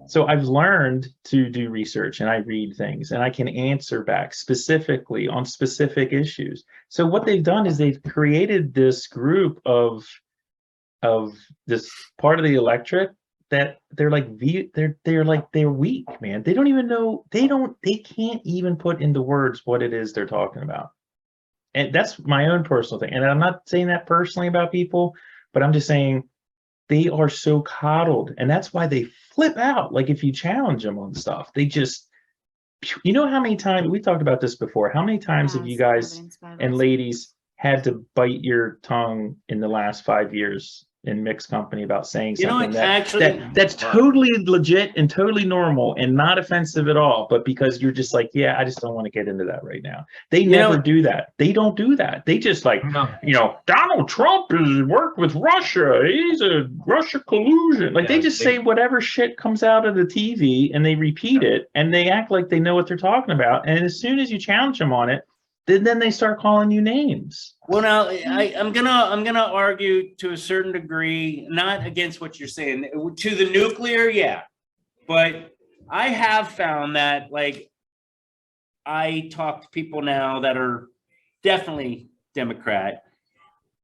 So I've learned to do research, and I read things, and I can answer back specifically on specific issues. So what they've done is they've created this group of this part of the electorate that they're weak, man. They don't even know, they can't even put into words what it is they're talking about. And that's my own personal thing. And I'm not saying that personally about people, but I'm just saying they are so coddled, and that's why they flip out. Like if you challenge them on stuff, they just, how many times, we talked about this before, how many times have you guys and ladies had to bite your tongue in the last 5 years in mixed company about saying something that's totally legit and totally normal and not offensive at all, but because you're just like, yeah, I just don't want to get into that right now. They never do that. They don't do that. They just Donald Trump has worked with Russia. He's a Russia collusion. They just say whatever shit comes out of the TV, and they repeat it, and they act like they know what they're talking about. And as soon as you challenge them on it, then they start calling you names. Well, now I'm gonna argue to a certain degree, not against what you're saying. To the nuclear, yeah, but I have found that I talk to people now that are definitely Democrat,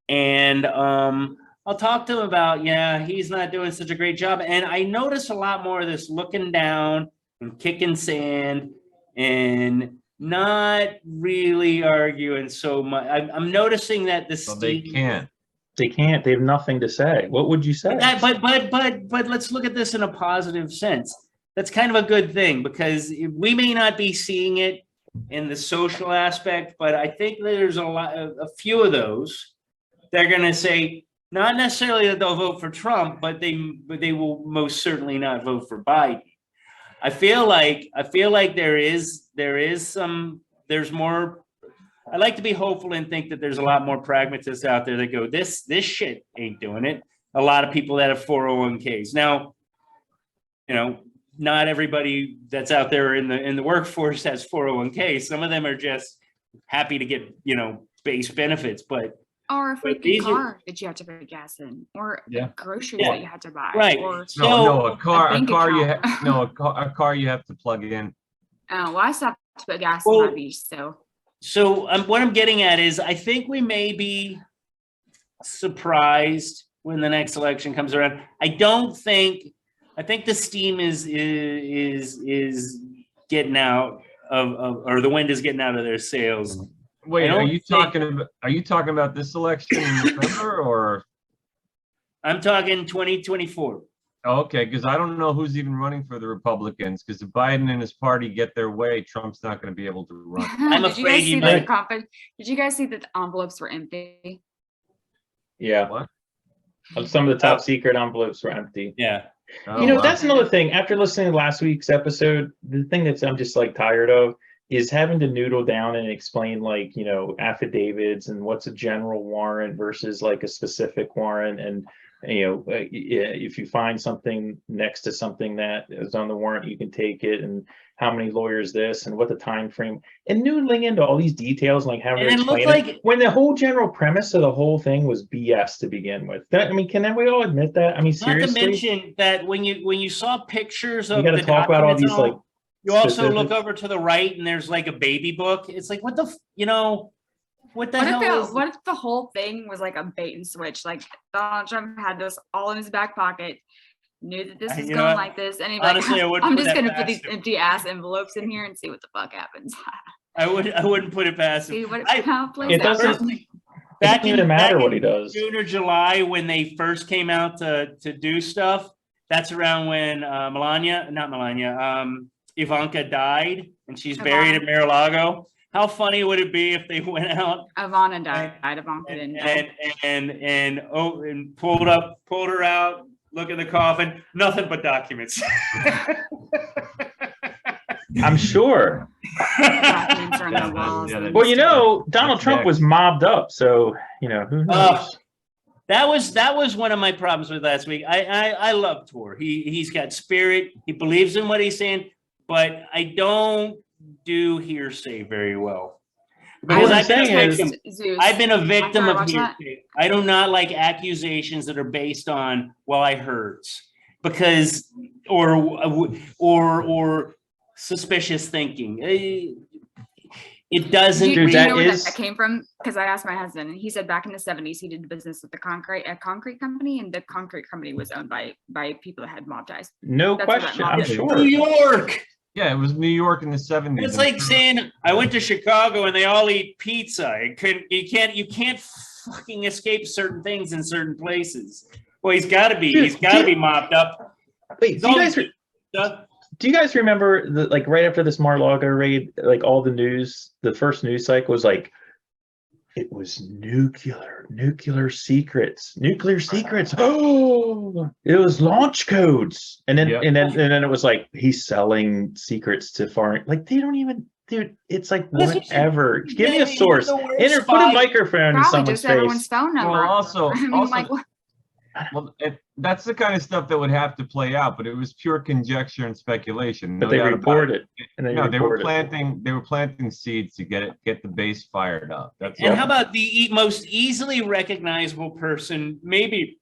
and I'll talk to them about, he's not doing such a great job, and I notice a lot more of this looking down and kicking sand and not really arguing so much. I'm noticing that they can't. They have nothing to say. What would you say? But let's look at this in a positive sense. That's kind of a good thing, because we may not be seeing it in the social aspect, but I think there's a few of those that are going to say, not necessarily that they'll vote for Trump, but they will most certainly not vote for Biden. I feel like there's more. I like to be hopeful and think that there's a lot more pragmatists out there that go, this shit ain't doing it. A lot of people that have 401ks. Now, not everybody that's out there in the workforce has 401ks. Some of them are just happy to get, base benefits, or a freaking car that you have to put gas in, or groceries that you have to buy. Right. Or a car you have to plug in. Oh, well, I still have to put gas in my beach, so. So what I'm getting at is, I think we may be surprised when the next election comes around. I don't think I think the steam is getting out of or the wind is getting out of their sails. Wait, I are don't you think- talking about this election in November or? I'm talking 2024. Okay, because I don't know who's even running for the Republicans. Because if Biden and his party get their way, Trump's not going to be able to run. I'm Did you afraid guys you see might- Did you guys see that the envelopes were empty? Yeah. What? Some of the top secret envelopes were empty. Yeah. Oh, You know, wow. that's another thing. After listening to last week's episode, the thing that I'm just like tired of is having to noodle down and explain, like, you know, affidavits and what's a general warrant versus like a specific warrant. And, you know, if you find something next to something that is on the warrant, you can take it, and how many lawyers this and what the time frame, and noodling into all these details, like having And to it looked explain it, like- when the whole general premise of the whole thing was BS to begin with. I mean, can we all admit that? I mean, Not to seriously. mention that when you saw pictures of You got to the talk about all documents these and all, like you also look specifics. over to the right and there's like a baby book. It's like, what the, you know, what the hell is What if the whole thing was like a bait and switch? Like Donald Trump had this all in his back pocket, knew that this was You know going what? like this, and he's Honestly, I like, wouldn't I'm put just that gonna put these past him. empty ass envelopes in here and see what the fuck happens. I wouldn't put it past him. See what I- how it plays It out. doesn't. It doesn't even matter what he does. June or July, when they first came out to do stuff, that's around when Ivanka died, and she's buried at Mar-a-Lago. How funny would it be if they went out Ivana died. Ivanka didn't die. and pulled her out, look at the coffin, nothing but documents. I'm sure. Documents are on Yeah, the walls. yeah, and Well, you stuff. know, Donald Trump was mobbed up, so you know who knows. That was one of my problems with last week. I love Tor. He's got spirit. He believes in what he's saying, but I don't do hearsay very well. Because What I'm I've been, saying a is- victim, Zeus. I've been a victim After I of watched that- hearsay. I do not like accusations that are based on, well, I heard, because or suspicious thinking. It doesn't. Do Dude, you that know where is- that came from? Because I asked my husband, and he said back in the 70s he did business with a concrete company, and the concrete company was owned by people that had mob ties. No That's what that question. mob I'm is. sure. New York. Yeah, it was New York in the 70s. It's like saying I went to Chicago and they all eat pizza. You can't fucking escape certain things in certain places. Well, he's got to be mopped up. Wait, do you guys remember like right after this Mar-a-Lago raid, like all the news, the first news cycle was like, it was nuclear secrets. Oh, it was launch codes. And then, Yep. and then it was like, he's selling secrets to foreign, like they don't even, dude, it's like, Listen, whatever. Give me a he's source. the worst Enter, put a spy. microphone in Probably someone's just everyone's face. phone number. Well, also, I mean, also like, what? well, that's the kind of stuff that would have to play out, but it was pure conjecture and speculation. But no they doubt about report it. And they No, they were report it. planting seeds to get the base fired up. That's And all. how about the most easily recognizable person, maybe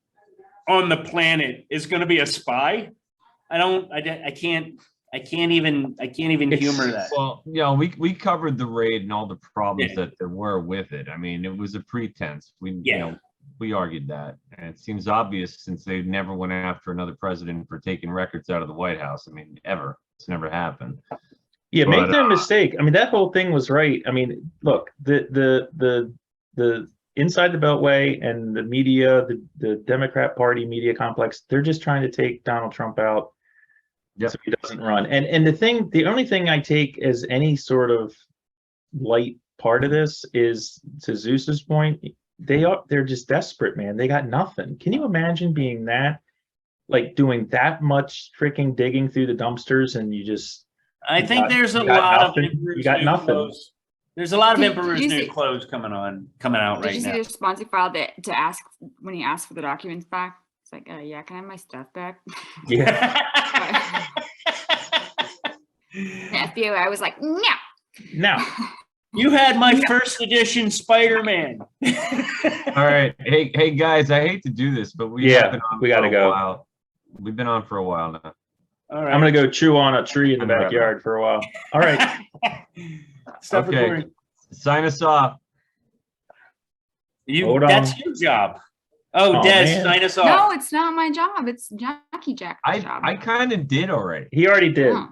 on the planet, is going to be a spy? I can't even humor that. Well, yeah, we covered the raid and all the problems Yeah. that there were with it. I mean, it was a pretense. Yeah. We argued that, and it seems obvious since they never went after another president for taking records out of the White House. I mean, ever. It's never happened. Yeah, But, make no mistake. I mean, that whole thing was right. I mean, look, the inside the Beltway and the media, the Democrat Party media complex, they're just trying to take Donald Trump out Yep. so he doesn't run. And the only thing I take as any sort of light part of this is, to Zeus's point, they're just desperate, man. They got nothing. Can you imagine being that, like doing that much freaking digging through the dumpsters and you just I think got- there's a you got lot of nothing. Emperor's You got New nothing. Clothes. There's a lot of Did Emperor's you New see- Clothes coming out Did right you see now. the response he filed to ask when he asked for the documents back? It's like, yeah, can I have my stuff back? yeah. The FBI was like, no. Now You had my first edition Spider-Man. All right, hey guys, I hate to do this, but we Yeah, have been on we for gotta a go. while. We've been on for a while now. All right. I'm gonna go chew on a tree in the I'm right backyard for a while. All right. Stop Okay. recording. Sign us off. Hold on. That's your job. Oh, Oh, Des, man. sign us No, off. it's not my job. It's Jackie Jack's job. I kind of did already. He already did. Oh.